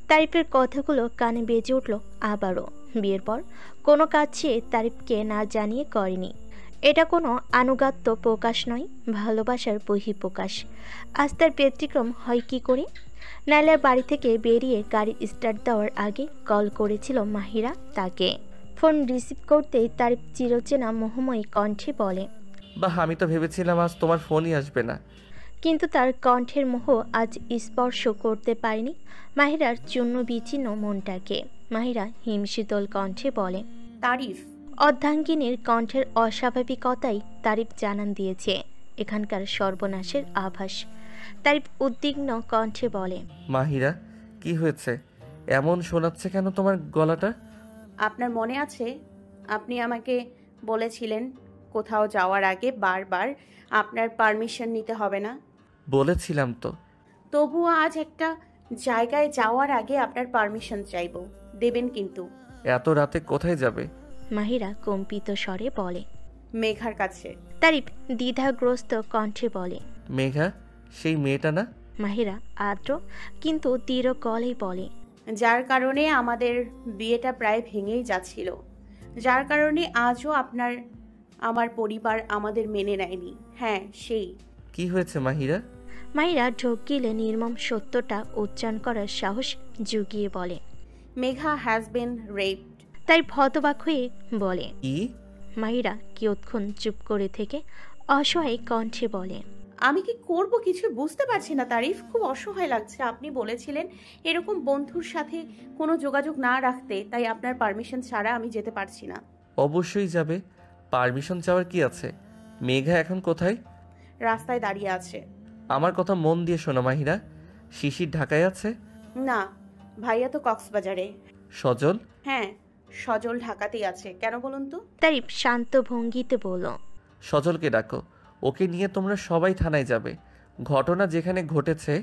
তারিফের কথাগুলো কানে বেজে উঠল আবারও। বিয়ের পর কোনো কাজ সে তারিফকে না জানিয়ে করেনি। এটা কোনো আনুগত্য প্রকাশ নয়, ভালোবাসার বহিঃপ্রকাশ। আজ তার ব্যতিক্রম হয় কি করে? নাইলার বাড়ি থেকে বেরিয়ে গাড়ি স্টার্ট দেওয়ার আগে কল করেছিল মাহিরা তাকে। ফোন রিসিভ করতেই তারিফ চিরচেনা মোহময়ী কণ্ঠে বলে, বাহ, আমি তো ভেবেছিলাম আজ তোমার ফোনই আসবে না। কিন্তু তার কণ্ঠের মোহ আজ স্পর্শ করতে পারেনি মাহিরার চূর্ণ বিচ্ছিন্ন মনটাকে। মাহিরা হিমশীতল কণ্ঠে বলে, তারিফ। অর্ধাঙ্গিনীর কণ্ঠের অস্বাভাবিকতাই তারিফ জানান দিয়েছে এখানকার সর্বনাশের আভাস। তারিফ উদ্বিগ্ন কণ্ঠে বলে, মাহিরা, কি হয়েছে? এমন শোনাচ্ছে কেন তোমার গলাটা? আপনার মনে আছে আপনি আমাকে বলেছিলেন কোথাও যাওয়ার আগে বারবার আপনার পারমিশন নিতে হবে না? বলেছিলাম তো। তবুও আজ একটা জায়গায় যাওয়ার আগে আপনার পারমিশন চাইবো, দেবেন কিন্তু। এত রাতে কোথায় যাবে? মাহিরা কম্পিত স্বরে বলে। মেঘার কাছে। তারিফ দ্বিধাগ্রস্ত কণ্ঠে বলে। মেঘা সেই মেয়েটা না? মাহিরা আদ্র কিন্তু দৃঢ় গলায় বলে। যার কারণে আমাদের বিয়েটা প্রায় ভেঙেই যাচ্ছিল, যার কারণে আজও আমার পরিবার আমাদের মেনে নেয়নি। হ্যাঁ সেই। কি হয়েছে মাহিরা? মাহিরা ঢোক গিলে নির্মম সত্যটা উচ্চারণ করার সাহস জুগিয়ে বলে। Megha has been raped. তাই হতবাক হয়ে বলে। কি? মাহিরা কিয়ৎক্ষণ চুপ করে থেকে অসহায় কণ্ঠে বলে। আমি কি করব কিছু বুঝতে পারছি না তারিফ, খুব অসহায় লাগছে। আপনি বলেছিলেন এরকম বন্ধুর সাথে কোনো যোগাযোগ না রাখতে, তাই আপনার পারমিশন ছাড়া আমি যেতে পারছি না। অবশ্যই যাবে, পারমিশন চাওয়ার কি আছে? মেঘা এখন কোথায়? রাস্তায় দাঁড়িয়ে আছে। আমার কথা মন দিয়ে শোনো মাহিরা, শিশির ঢাকায় আছে? না, ভাইয়া তো কক্সবাজারে। সজল? হ্যাঁ, সজল ঢাকাতেই আছে। কেন বলুন তো? তারিফ শান্ত ভঙ্গিতে বলল। সজলকে ডাকো, ওকে নিয়ে তোমরা সবাই থানায় যাবে। ঘটনা যেখানে ঘটেছে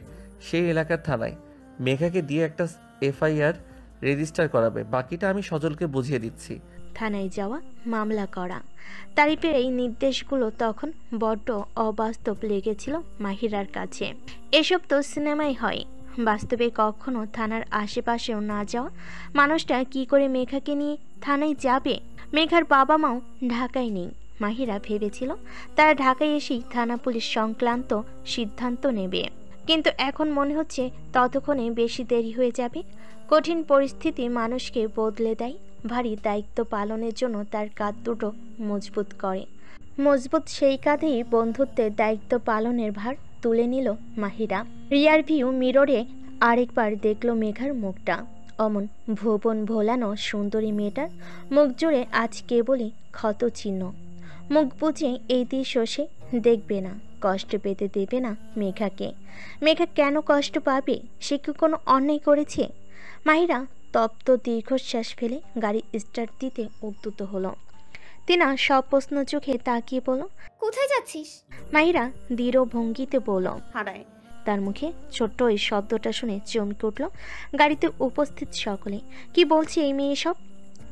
সেই এলাকার থানায়। মেঘাকে দিয়ে একটা এফআইআর রেজিস্টার করাবে, বাকিটা আমি সজলকে বুঝিয়ে দিচ্ছি। থানায় যাওয়া, মামলা করা। তারিফের এই নির্দেশগুলো তখন বড্ড অবাস্তব লেগেছিল মাহিরার কাছে। এসব তো সিনেমাই হয়, বাস্তবে কখনো থানার আশেপাশেও না যাওয়া মানুষটা কি করে মেঘাকে নিয়ে থানায় যাবে? মেঘার বাবা মাও ঢাকায় নেই। মাহিরা ভেবেছিল তারা ঢাকায় এসেই থানা পুলিশ সংক্রান্ত সিদ্ধান্ত নেবে, কিন্তু এখন মনে হচ্ছে ততক্ষণে বেশি দেরি হয়ে যাবে। কঠিন পরিস্থিতি মানুষকে বদলে দেয়, ভারী দায়িত্ব পালনের জন্য তার কাঁধ দুটো মজবুত করে। মজবুত সেই কাঁধেই বন্ধুত্বের দায়িত্ব পালনের ভার তুলে নিল মাহিরা। রিয়ার ভিউ মিররে আরেকবার দেখল মেঘার মুখটা। অমন ভুবন ভোলানো সুন্দরী মেয়েটার মুখ জুড়ে আজ কেবলই ক্ষত চিহ্ন। মুখ বুঝে এই দৃশ্য সে দেখবে না, কষ্ট পেতে দেবে না মেঘাকে। মেঘা কেন কষ্ট পাবে? সে কি কোনো অন্যায় করেছে? মাহিরা তপ্ত দীর্ঘশ্বাস ফেলে গাড়ি স্টার্ট দিতে উদ্যত হলো। তিনা সব প্রশ্ন চোখে তাকিয়ে বলল, কোথায় যাচ্ছিস? মাহিরা দৃঢ় ভঙ্গিতে বলল, থানায়। তার মুখে ছোট্ট ওই শব্দটা শুনে চমকে উঠল গাড়িতে উপস্থিত সকলে। কি বলছে এই মেয়ে সব?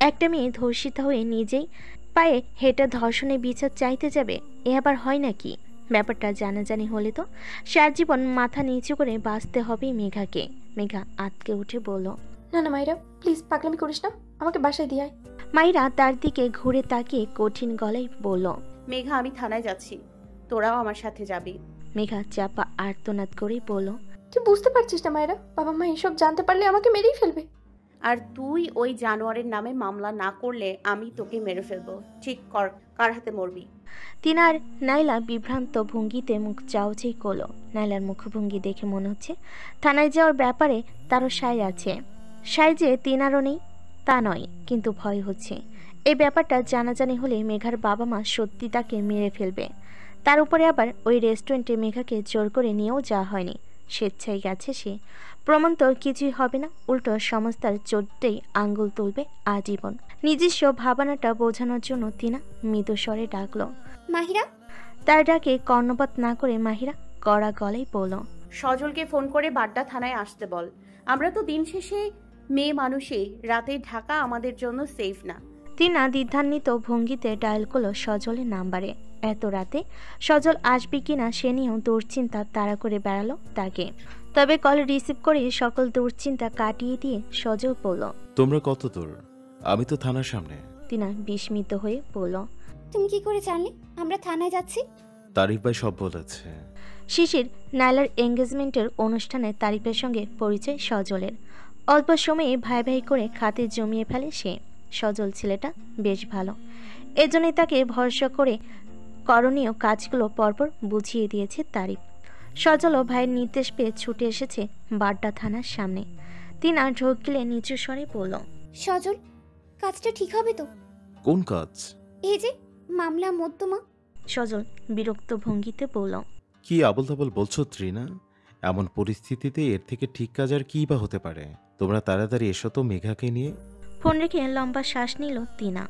একটা মেয়ে ধর্ষিতা হয়ে নিজেই পায়ে হেঁটে ধর্ষণে বিচার চাইতে যাবে, এ আবার হয় নাকি? ব্যাপারটা জানাজানি হলে তো সারা জীবন মাথা নিচু করে বাঁচতে হবে মেঘাকে। মেঘা আটকে উঠে বলল, না না মাইরা, প্লিজ পাগলামি করিস না, আমাকে বাসায় দিয়ে আয়। মাইরা তার দিকে ঘুরে তাকিয়ে কঠিন গলায় বলল, মেঘা আমি থানায় যাচ্ছি, তোরাও আমার সাথে যাবি। মেঘা চাপা আর্তনাদ করে বলল, তুই বুঝতে পারছিস না মায়েরা, বাবা মা এসব জানতে পারলে আমাকে মেরেই ফেলবে। আর তুই ওই জানোয়ারের নামে মামলা না করলে আমি তোকে মেরে ফেলবো। ঠিক কর, কার হাতে মরবি? তিনার নাইলা বিভ্রান্ত ভঙ্গিতে মুখ চাওচেই করলো। নাইলার মুখভঙ্গি দেখে মনে হচ্ছে থানায় যাওয়ার ব্যাপারে তারও সায় আছে। সায় যে তিনারও নেই তা নয়, কিন্তু ভয় হচ্ছে এই ব্যাপারটা জানাজানি হলে মেঘার বাবা মা সত্যি তাকে মেরে ফেলবে। তার উপরে আবার ওই রেস্টুরেন্টে মেঘাকে জোর করে নিয়েও যাওয়া হয়নি, স্বেচ্ছায় গেছে সে। প্রমাণ তো কিছুই হবে না, উল্টো সমস্যার চোটতেই আঙ্গুল তুলবে আজীবন। নিজস্ব ভাবনাটা বোঝানোর জন্য তিনা মৃদু স্বরে ডাকলো, মাহিরা। তার ডাকে কর্ণপাত না করে মাহিরা কড়া গলায় বলল, সজলকে ফোন করে বাড্ডা থানায় আসতে বল। আমরা তো দিন শেষে মেয়ে মানুষই, রাতে ঢাকা আমাদের জন্য সেফ না। তিনা দ্বিধান্বিত ভঙ্গিতে ডায়াল করলো সজলের নাম্বারে। এত রাতে সজল আসবে কিনা সে নিয়েও দুশ্চিন্তা তাড়া করে বেড়ালো তাকে। তবে কল রিসিভ করে সকল দুশ্চিন্তা কাটিয়ে দিয়ে সজল বলল, তোমরা কত দূর? আমি তো থানার সামনে। তিনা বিস্মিত হয়ে বলল, তুমি কি করে জানলে আমরা থানায় যাচ্ছি? তারিফ ভাই সব বলেছে। শিশির নাইলার এঙ্গেজমেন্টের অনুষ্ঠানে তারিফের সঙ্গে পরিচয় সজলের। অল্প সময়ে ভাই ভাই করে খাতির জমিয়ে ফেলে সে। সজল ছেলেটা বেশ ভালো, এজন্যই তাকে ভরসা করে করণীয় কাজগুলো পরপর বুঝিয়ে দিয়েছে তারিফ। সজলও ভাইয়ের নির্দেশ পেয়ে ছুটে এসেছে বাড্ডা থানার সামনে। তিনা ঢোক গিলে নিচু স্বরে বলল, সজল, কাজটা ঠিক হবে তো? কোন কাজ? এই যে মামলা মোকদ্দমা। সজল বিরক্ত ভঙ্গিতে বলল, কি আবল তাবল বলছো ত্রিনা? এমন পরিস্থিতিতে এর থেকে ঠিক কাজ আর কি বা হতে পারে? তোমরা তাড়াতাড়ি এসো তো মেঘাকে নিয়ে। ফোন রেখে লম্বা শ্বাস নিল তিনা।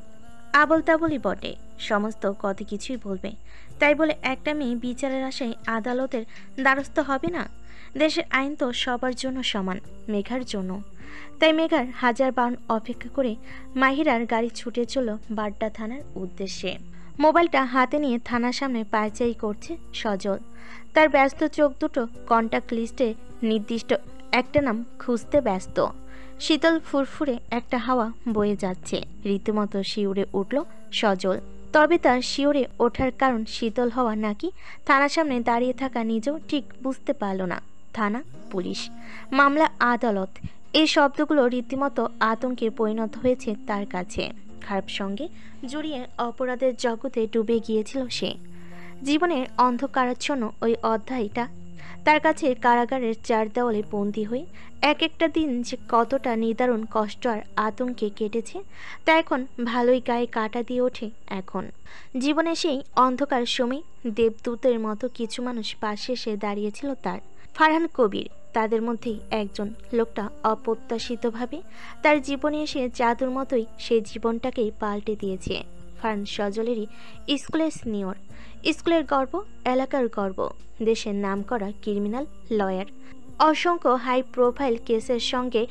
আবল তাবলই বটে, সমস্ত কত কিছুই বলবে। তাই বলে একটা মেয়ে বিচারের আশায় আদালতের দ্বারস্থ হবে না? দেশের আইন তো সবার জন্য সমান, মেঘার জন্য। তাই মেঘার হাজার বাউন অপেক্ষা করে মাহিরার গাড়ি ছুটে চলল বাড্ডা থানার উদ্দেশ্যে। মোবাইলটা হাতে নিয়ে থানার সামনে পায়চারি করছে সজল। তার ব্যস্ত চোখ দুটো কন্টাক্ট লিস্টে নির্দিষ্ট একটা নাম খুঁজতে ব্যস্ত। শীতল ফুরফুরে একটা হাওয়া বয়ে যাচ্ছে, রীতিমতো শিউরে উঠল সজল। তবে তার শিউরে ওঠার কারণ শীতল হওয়া নাকি থানার সামনে দাঁড়িয়ে থাকা নিজেও ঠিক বুঝতে পারল না। থানা, পুলিশ, মামলা, আদালত, এই শব্দগুলো রীতিমতো আতঙ্কে পরিণত হয়েছে তার কাছে। খারাপ সঙ্গে জড়িয়ে অপরাধের জগতে ডুবে গিয়েছিল সে। জীবনের অন্ধকারাচ্ছন্ন ওই অধ্যায়টা তার কাছে কারাগারের চার দেওয়ালে বন্দী হয়ে এক একটা দিন যে কতটা নিদারুণ কষ্ট আর আতঙ্কে কেটেছে তা এখন ভালোই গায়ে কাটা দিয়ে ওঠে। এখন জীবনে সেই অন্ধকার সময় দেবদূতের মতো কিছু মানুষ পাশে এসে দাঁড়িয়েছিল তার। ফারহান কবির তাদের মধ্যেই একজন। লোকটা অপ্রত্যাশিতভাবে তার জীবনে এসে জাদুর মতোই সেই জীবনটাকেই পাল্টে দিয়েছে। ফারহান সজলেরই স্কুলের সিনিয়র, স্কুলের গর্ব, এলাকার গর্ব, দেশের নামকরা ক্রিমিনাল লয়ার। অসংখ্য হাই প্রোফাইল কেসের সঙ্গে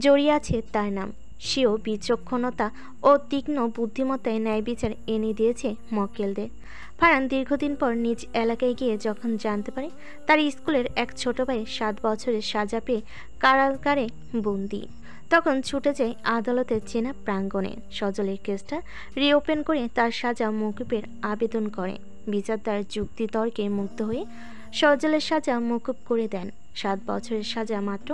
জড়িয়ে আছে তার নাম। সেও বিচক্ষণতা ও তীক্ষ্ণ বুদ্ধিমত্তায় ন্যায় বিচার এনে দিয়েছে মক্কেলদের। ফারহান দীর্ঘদিন পর নিজ এলাকায় গিয়ে যখন জানতে পারে তার স্কুলের এক ছোট ভাই 7 বছরের সাজা পেয়ে কারাগারে বন্দি, তখন ছুটে যায় আদালতের চেনা প্রাঙ্গণে। সজলের কেসটা রিওপেন করে তার সাজা মকুবের আবেদন করে। বিচারদার যুক্তিতর্কে মুগ্ধ হয়ে সজলের সাজা মকুব করে দেন। 7 বছরের সাজা মাত্র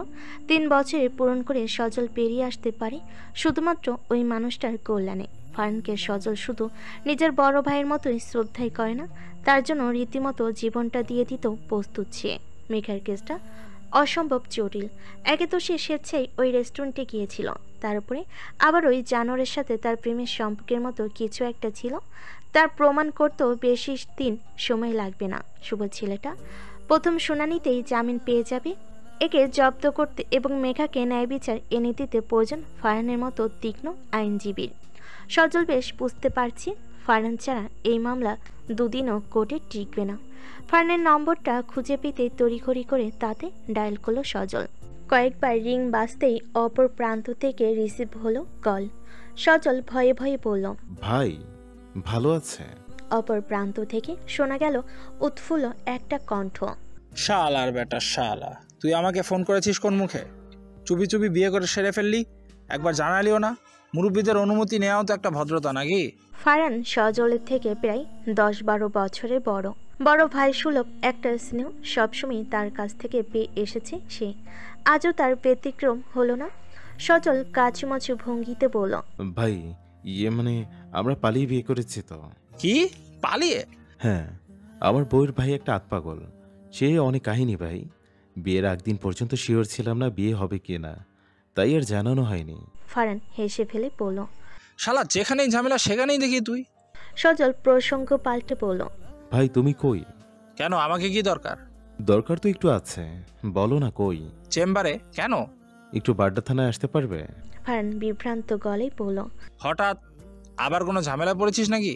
3 বছরে পূরণ করে সজল পেরিয়ে আসতে পারে শুধুমাত্র ওই মানুষটার কল্যাণে। ফারহানকে সজল শুধু নিজের বড় ভাইয়ের মতোই শ্রদ্ধাই করে না, তার জন্য রীতিমতো জীবনটা দিয়ে দিত প্রস্তুত সে। মেঘার কেসটা অসম্ভব জটিল। একে তো সে স্বেচ্ছায় ওই রেস্টুরেন্টে গিয়েছিল, তার উপরে আবার ওই জানোয়ারের সাথে তার প্রেমের সম্পর্কের মতো কিছু একটা ছিল। তার প্রমাণ করতেও বেশি দিন সময় লাগবে না। শুভ ছেলেটা প্রথম শুনানিতেই জামিন পেয়ে যাবে। একে জব্দ করতে এবং মেঘাকে ন্যায় বিচার এনে দিতে প্রয়োজন ফারহানের মতো তীক্ষ্ণ আইনজীবীর। সজল বেশ বুঝতে পারছি ফারহান ছাড়া এই মামলা দুদিনও কোর্টে টিকবে না। ফারহানের নম্বরটা খুঁজে পেতে তড়িঘড়ি করে তাতে ডায়াল করলো সজল। কয়েকবার রিং বাজতেই অপর প্রান্ত থেকে রিসিভ হলো কল। সজল ভয়ে ভয়ে বলল, ভাই ভালো আছে? অপর প্রান্ত থেকে শোনা গেল উৎফুল্ল একটা কণ্ঠ। শালার বেটা শালা, তুই আমাকে ফোন করেছিস কোন মুখে? চুপি চুপি বিয়ে করে সেরে ফেললি, একবার জানালিও না। মুরব্বীদের অনুমতি নেওয়াও তো একটা ভদ্রতা নাকি? ফারহান সজলের থেকে প্রায় 10-12 বছরের বড়। বড় ভাই সুলভ একটা স্নেহ সবসময় তার কাছ থেকে পেয়ে এসেছে সে। আজও তার ব্যতিক্রম হলো না। সজল কাচুমাচু ভঙ্গিতে বলল, ভাই মানে আমরা পালিয়ে বিয়ে করেছি তো। কি পালিয়ে? হ্যাঁ, আমার বউয়ের ভাই একটা আতপাগল, সে অনেক কাহিনী ভাই। বিয়ের আগদিন পর্যন্ত শিওর ছিলাম না বিয়ে হবে কি না, তাই আর জানানো হয়নি। ফারহান হেসে ফেলে বলল, শালা যেখানেই ঝামেলা সেখানেই দেখি তুই। সজল প্রসঙ্গ পাল্টে বলল, ভাই তুমি কই? কেন, আমাকে কি দরকার? দরকার তো একটু আছে, বলো না কই? চেম্বারে। কেন? একটু বাড্ডা থানায় আসতে পারবে? ফারহান বিভ্রান্ত গলায় বলল, হঠাৎ আবার কোনো ঝামেলা পড়েছিস নাকি?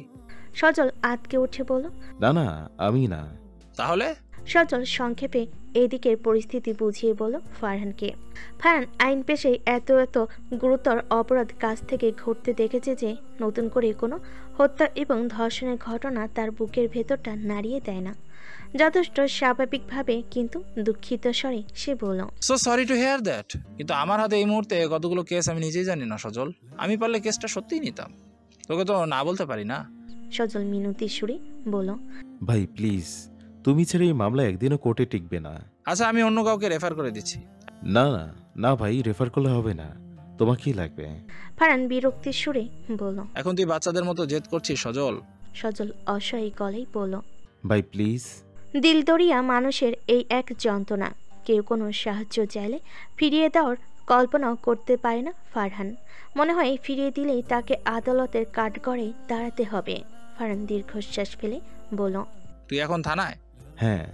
সজল আটকে উঠে বলল, না না আমি না। তাহলে? সজল সংক্ষেপে এদিকের পরিস্থিতি বুঝিয়ে বলল ফারহানকে। ফারহান আইন পেশায় এত গুরুতর অপরাধ কাছ থেকে ঘটতে দেখেছে যে নতুন করে কোনো হত্যা এবং ধর্ষণের ঘটনা তার বুকের ভেতরটা নাড়িয়ে দেয় না। যথেষ্ট স্বাভাবিকভাবে কিন্তু দুঃখিত স্বরে সে বলল, so sorry to hear that, কিন্তু আমার হাতে এই মুহূর্তে কতগুলো কেস আমি নিজেই জানি না সজল। আমি পারলে কেসটা সত্যিই নিতাম, তোকে তো না বলতে পারি না। সজল মিনতি সুরে বলল, ভাই প্লিজ, তুমি ছেড়ে এই মামলা একদিনও কোর্টে টিকবে না। আচ্ছা, আমি অন্য কাউকে রেফার করে দিচ্ছি। না না না ভাই, রেফার করলে হবে না। তোমার কি লাগবে? ফারহান বিরক্তির সুরে বলল, এখন তুই বাচ্চাদের মতো জেদ করছিস সজল। সজল অসহায় গলায় বলল, ভাই প্লিজ। দিলদরিয়া মানুষের এই এক যন্ত্রণা, কেউ কোনো সাহায্য চাইলে ফিরিয়ে দেওয়ার কল্পনাও করতে পারে না ফারহান। মনে হয় ফিরিয়ে দিলেই তাকে আদালতের কাঠগড়ায় দাঁড়াতে হবে। ফারহান দীর্ঘশ্বাস ফেলে বলল, তুই এখন থানায়? হ্যাঁ।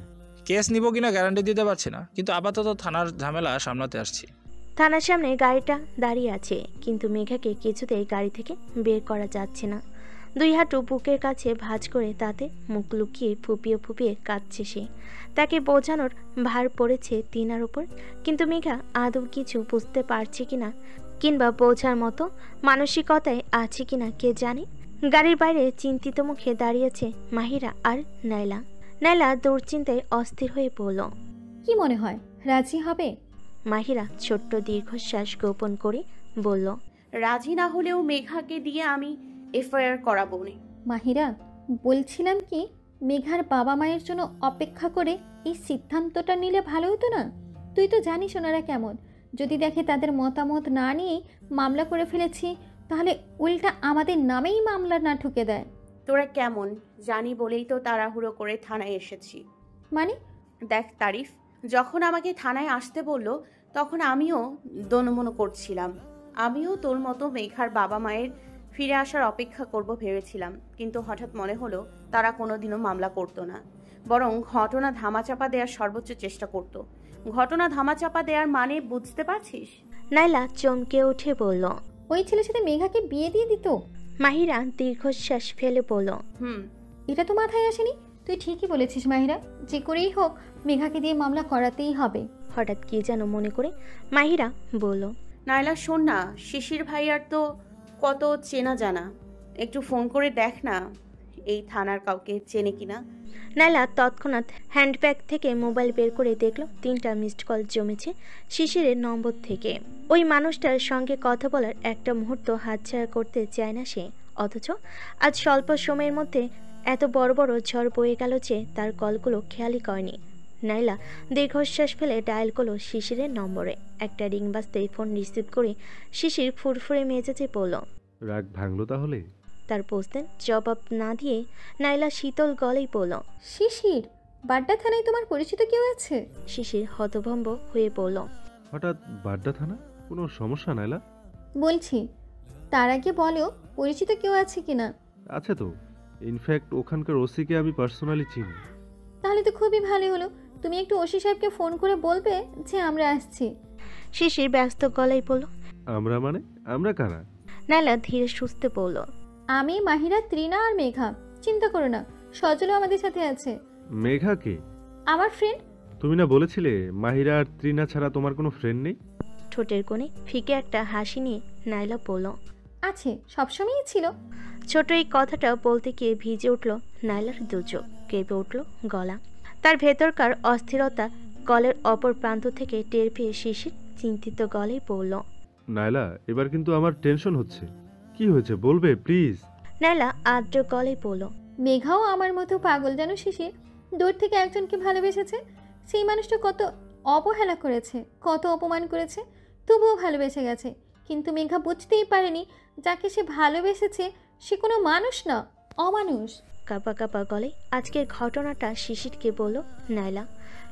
কেস নিব কিনা গ্যারান্টি দিতে পারছি না, কিন্তু আপাতত থানার ঝামেলা সামলাতে আসছি। থানার সামনে গাড়িটা দাঁড়িয়ে আছে, কিন্তু মেঘাকে কিছুতেই গাড়ি থেকে বের করা যাচ্ছে না। দুই হাঁটু বুকের কাছে ভাঁজ করে তাতে মুখ লুকিয়ে ফুপিয়ে ফুপিয়ে কাঁদছে সে। তাকে বোঝানোর ভার পড়েছে তিনার উপর, কিন্তু মেঘা আদৌ কিছু বুঝতে পারছে কিনা কিংবা বোঝার মতো মানসিকতায় আছে কিনা কে জানে। গাড়ির বাইরে চিন্তিত মুখে দাঁড়িয়েছে মাহিরা আর নাইলা। নাইলা দুশ্চিন্তায় অস্থির হয়ে পড়ল। কি মনে হয় রাজি হবে? মাহিরা ছোট্ট দীর্ঘশ্বাস গোপন করে বলল, রাজি না হলেও মেঘাকে দিয়ে আমি এফআইআর করাবো না। মাহিরা, বলছিলাম কি, মেঘার বাবা মায়ের জন্য অপেক্ষা করে এই সিদ্ধান্তটা নিলে ভালো হতো না? তুই তো জানিস ওনারা কেমন। যদি দেখে তাদের মতামত না নিয়েই মামলা করে ফেলেছি, তাহলে উল্টা আমাদের নামেই মামলা না ঠুকে দেয়। তোরা কেমন জানি বলেই তো তাড়াহুড়ো করে থানায় এসেছি। মানে? দেখ তারিফ, যখন আমাকে থানায় আসতে বললো তখন আমিও দনমনো করছিলাম। আমিও তোর মতো মেঘার বাবা মায়ের ফিরে আসার অপেক্ষা করব ভেবেছিলাম, কিন্তু হঠাৎ মনে হলো তারা কোনোদিনও মামলা করতো না, বরং ঘটনা ধামাচাপা দেওয়ার সর্বোচ্চ চেষ্টা করত। ঘটনা ধামাচাপা দেওয়ার মানে বুঝতে পারছিস? নাইলা চমকে উঠে বলল, ওই ছেলের সাথে মেঘাকে বিয়ে দিয়ে দিত? মাহিরা দীর্ঘশ্বাস ফেলে বলল, এটা তো মাথায় আসেনি। তুই ঠিকই বলেছিস মাহিরা, যে করেই হোক মেঘাকে দিয়ে মামলা করাতেই হবে। হঠাৎ কি যেন মনে করে মাহিরা বলল, নাইলা শোন না, শিশির ভাইয়ার তো কত চেনা জানা, একটু ফোন করে দেখ না এই থানার কাউকে চেনে কিনা। নাইলা তৎক্ষণাৎ হ্যান্ডব্যাগ থেকে মোবাইল বের করে দেখলো 3টা মিসড কল জমেছে শিশিরের নম্বর থেকে। ওই মানুষটার সঙ্গে কথা বলার একটা মুহূর্ত হাতছাড়া করতে চায় না সে, অথচ আজ স্বল্প সময়ের মধ্যে এত বড় বড় ঝড় বয়ে গেল যে তার কলগুলো খেয়ালই করেনি। নাইলা দীর্ঘশ্বাস ফেলে ডায়াল করলো শিশিরের নম্বরে। একটা রিং বাজতেই ফোন রিসিভ করে শিশির ফুরফুরে মেজাজে পড়ল। রাগ ভাঙলো তাহলে? তার প্রশ্নের জবাব না দিয়ে নাইলা শীতল গলেই পড়ল, শিশির, বাড্ডা থানায় তোমার পরিচিত কেউ আছে? শিশির হতভম্ব হয়ে পড়ল। হঠাৎ বাড্ডা থানা? কোনো সমস্যা নাইলা? বলছি, তার আগে বলো পরিচিত কেউ আছে কিনা। আছে তো, ইনফ্যাক্ট ওখানকার ওসিকে আমি পার্সোনালি চিনি। তাহলে তো খুবই ভালো হলো। তুমি একটু ওসি সাহেবকে ফোন করে বলবে যে আমরা আসছি। শিশির ব্যস্ত গলায় বলল, আমরা মানে? আমরা কারা? নাইলা ধীরে সুস্থে বলল, আমি, মাহিরা, ত্রিনা আর মেঘা। চিন্তা করো না, সজলও আমাদের সাথে আছে। মেঘা কে? আমার ফ্রেন্ড। তুমি না বলেছিলে মাহিরা আর ত্রিনা ছাড়া তোমার কোনো ফ্রেন্ড নেই? ঠোঁটের কোণে ফিকে একটা হাসি নিয়ে নাইলা বলল, আছে, সবসময়ই ছিল। ছোট এই কথাটা বলতে গিয়ে ভিজে উঠল নাইলার দুচোখ, কেঁপে উঠল গলা। তার ভেতরকার অস্থিরতা কলের অপর প্রান্ত থেকে টের পেয়ে শিশির চিন্তিত গলেই বলল, নাইলা, এবার কিন্তু আমার টেনশন হচ্ছে। কি হয়েছে বলবে প্লিজ? নাইলা আদ্র গলেই বলল, মেঘাও আমার মতো পাগল জানো শিশির। দূর থেকে একজনকে ভালোবেসেছে, সেই মানুষটা কত অবহেলা করেছে, কত অপমান করেছে, তবুও ভালোবেসে গেছে। কিন্তু মেঘা বুঝতেই পারেনি যাকে সে ভালোবেসেছে সে কোনো মানুষ না, অমানুষ। কাপা কাপা গলে আজকের ঘটনাটা শিশিরকে বলল নাইলা।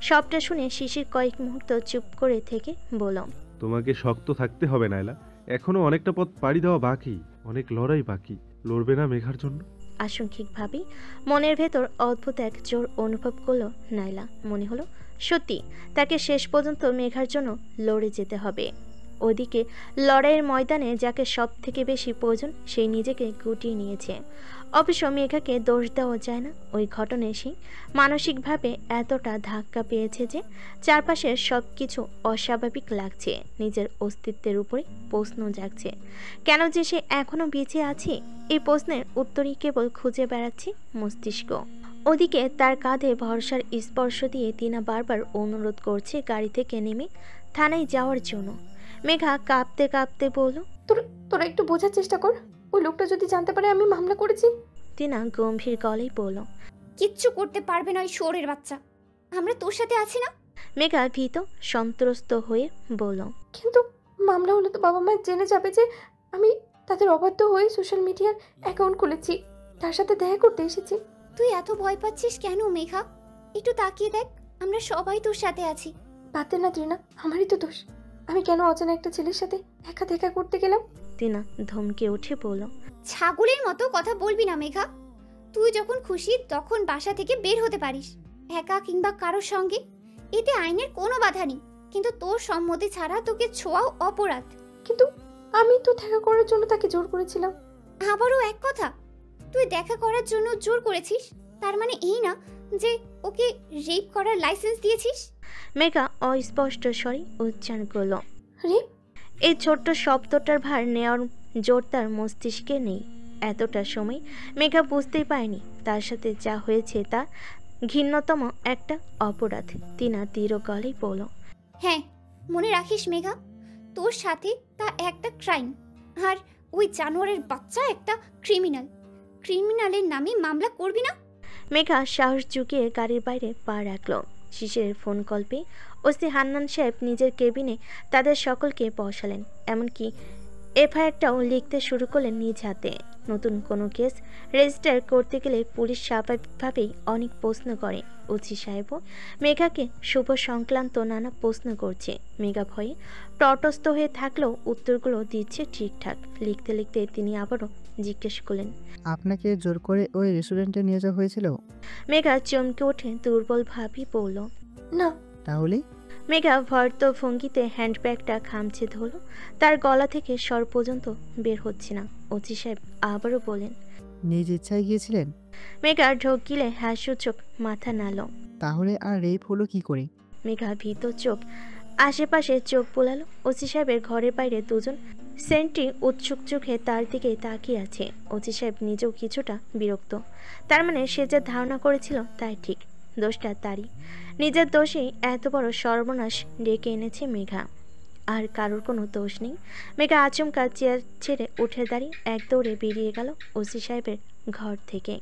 সবটা শুনে শিশির কয়েক মুহূর্ত চুপ করে থেকে বলল, তোমাকে শক্ত থাকতে হবে নাইলা, এখনো অনেকটা পথ পাড়ি দেওয়া বাকি, অনেক লড়াই বাকি। লড়বে না মেঘার জন্য? আশঙ্কিকভাবেই মনের ভেতর অদ্ভুত এক জোর অনুভব করলো নাইলা। মনে হলো সত্যি তাকে শেষ পর্যন্ত মেঘার জন্য লড়ে যেতে হবে। ওদিকে লড়াইয়ের ময়দানে যাকে সব থেকে বেশি প্রয়োজন সেই নিজেকে গুটিয়ে নিয়েছে। অবশ্য মেঘাকে দোষ দেওয়া যায় না, ওই ঘটনায় সে মানসিকভাবে এতটা ধাক্কা পেয়েছে যে চারপাশের সব কিছু অস্বাভাবিক লাগছে। নিজের অস্তিত্বের উপরে প্রশ্ন জাগছে, কেন যে সে এখনো বেঁচে আছে? এই প্রশ্নের উত্তরই কেবল খুঁজে বেড়াচ্ছে মস্তিষ্ক। ওদিকে তার কাঁধে ভরসার স্পর্শ দিয়ে তিনা বারবার অনুরোধ করছে গাড়ি থেকে নেমে থানায় যাওয়ার জন্য। মেঘা কাঁপতে কাঁপতে বলল, তোরা একটু বোঝার চেষ্টা কর, ওই লোকটা যদি জানতে পারে আমি মামলা করেছি। তিনা গম্ভীর গলায় বলল, কিচ্ছু করতে পারবে না ওই শোরের বাচ্চা, আমরা তোর সাথে আছি না। মেঘা ভীত সন্ত্রস্ত হয়ে বলল, কিন্তু মামলা হলে তো বাবা মা জেনে যাবে যে আমি তাদের অবাধ্য হয়ে সোশ্যাল মিডিয়ার অ্যাকাউন্ট খুলেছি, তার সাথে দেখা করতে এসেছি। তুই এত ভয় পাচ্ছিস কেন মেঘা? একটু তাকিয়ে দেখ, আমরা সবাই তোর সাথে আছি। পারতে না ত্রিনা, আমারই তো দোষ। আমি কেন অজানা একটা ছেলের সাথে একা দেখা করতে গেলাম? তিনা ধমকে উঠে বলল, ছাগলের মতো কথা বলবি না মেঘা। তুই যখন খুশি তখন বাসা থেকে বের হতে পারিস, একা কিংবা কারোর সঙ্গে, এতে আইনের কোনো বাধা নেই। কিন্তু তোর সম্মতি ছাড়া তোকে ছোঁয়াও অপরাধ। কিন্তু আমি তো দেখা করার জন্য তাকে জোর করেছিলাম। আবারও এক কথা, তুই দেখা করার জন্য জোর করেছিস, তার মানে এই না যে ওকে রেপ করার লাইসেন্স দিয়েছিস। মেঘা অস্পষ্ট স্বরে উচ্চারণ করল। রেপ? এই ছোট্ট শব্দটার ভার নেওয়ার জোর তার মস্তিষ্কে নেই। এতটা সময় মেঘা বুঝতেই পারেনি তার সাথে যা হয়েছে তা ঘৃণ্যতম একটা অপরাধ। তিনা দৃঢ় গলায় বলল, হ্যাঁ, মনে রাখিস মেঘা, তোর সাথে তা একটা ক্রাইম, আর ওই জানোয়ারের বাচ্চা একটা ক্রিমিনাল। ক্রিমিনালের নামে মামলা করবি না। মেঘা সাহস জুগিয়ে গাড়ির বাইরে পা রাখল। শিশিরের ফোন কল পেয়ে ওসি হান্নান সাহেব নিজের কেবিনে তাদের সকলকে বসালেন। এমনকি এফআইআরটাও লিখতে শুরু করলেন নিজ হাতে। নতুন কোনো কেস রেজিস্টার করতে গেলে পুলিশ স্বাভাবিকভাবেই অনেক প্রশ্ন করে। ওসি সাহেবও মেঘাকে শুভ সংক্রান্ত নানা প্রশ্ন করছে। মেঘা ভয়ে তটস্থ হয়ে থাকলেও উত্তরগুলো দিচ্ছে ঠিকঠাক। লিখতে লিখতে তিনি আবারও জিজ্ঞেস করলেন, আপনাকে জোর করে ওই রেস্টুরেন্টে নিয়ে যাওয়া হয়েছিল? মেঘা চমকে ওঠে দুর্বলভাবেই বলল, না। তাহলে? মেঘা ভয়ত ভঙ্গিতে হ্যান্ডব্যাগটা খামচে ধরল। তার গলা থেকে স্বর পর্যন্ত বের হচ্ছে না। ওসি সাহেব আবারও বলেন, নিজ ইচ্ছায় গিয়েছিলেন? মেঘা ঢোক গিলে হাস্যচোখ মাথা নাড়ল। তাহলে আর রেপ হলো কি করে? মেঘা ভীত চোখ আশেপাশে চোখ বোলালো। ওসি সাহেবের ঘরের বাইরে দুজন সেন্ট্রি উৎসুক চোখে তার দিকে তাকিয়ে আছে। ওসি সাহেব নিজেও কিছুটা বিরক্ত। তার মানে সে যা ধারণা করেছিল তাই ঠিক, দোষটা তারই। নিজের দোষেই এত বড় সর্বনাশ ডেকে এনেছে মেঘা, আর কারোর কোনো দোষ নেই। মেঘা আচমকা চেয়ার ছেড়ে উঠে দাঁড়িয়ে এক দৌড়ে বেরিয়ে গেল ওসি সাহেবের ঘর থেকে।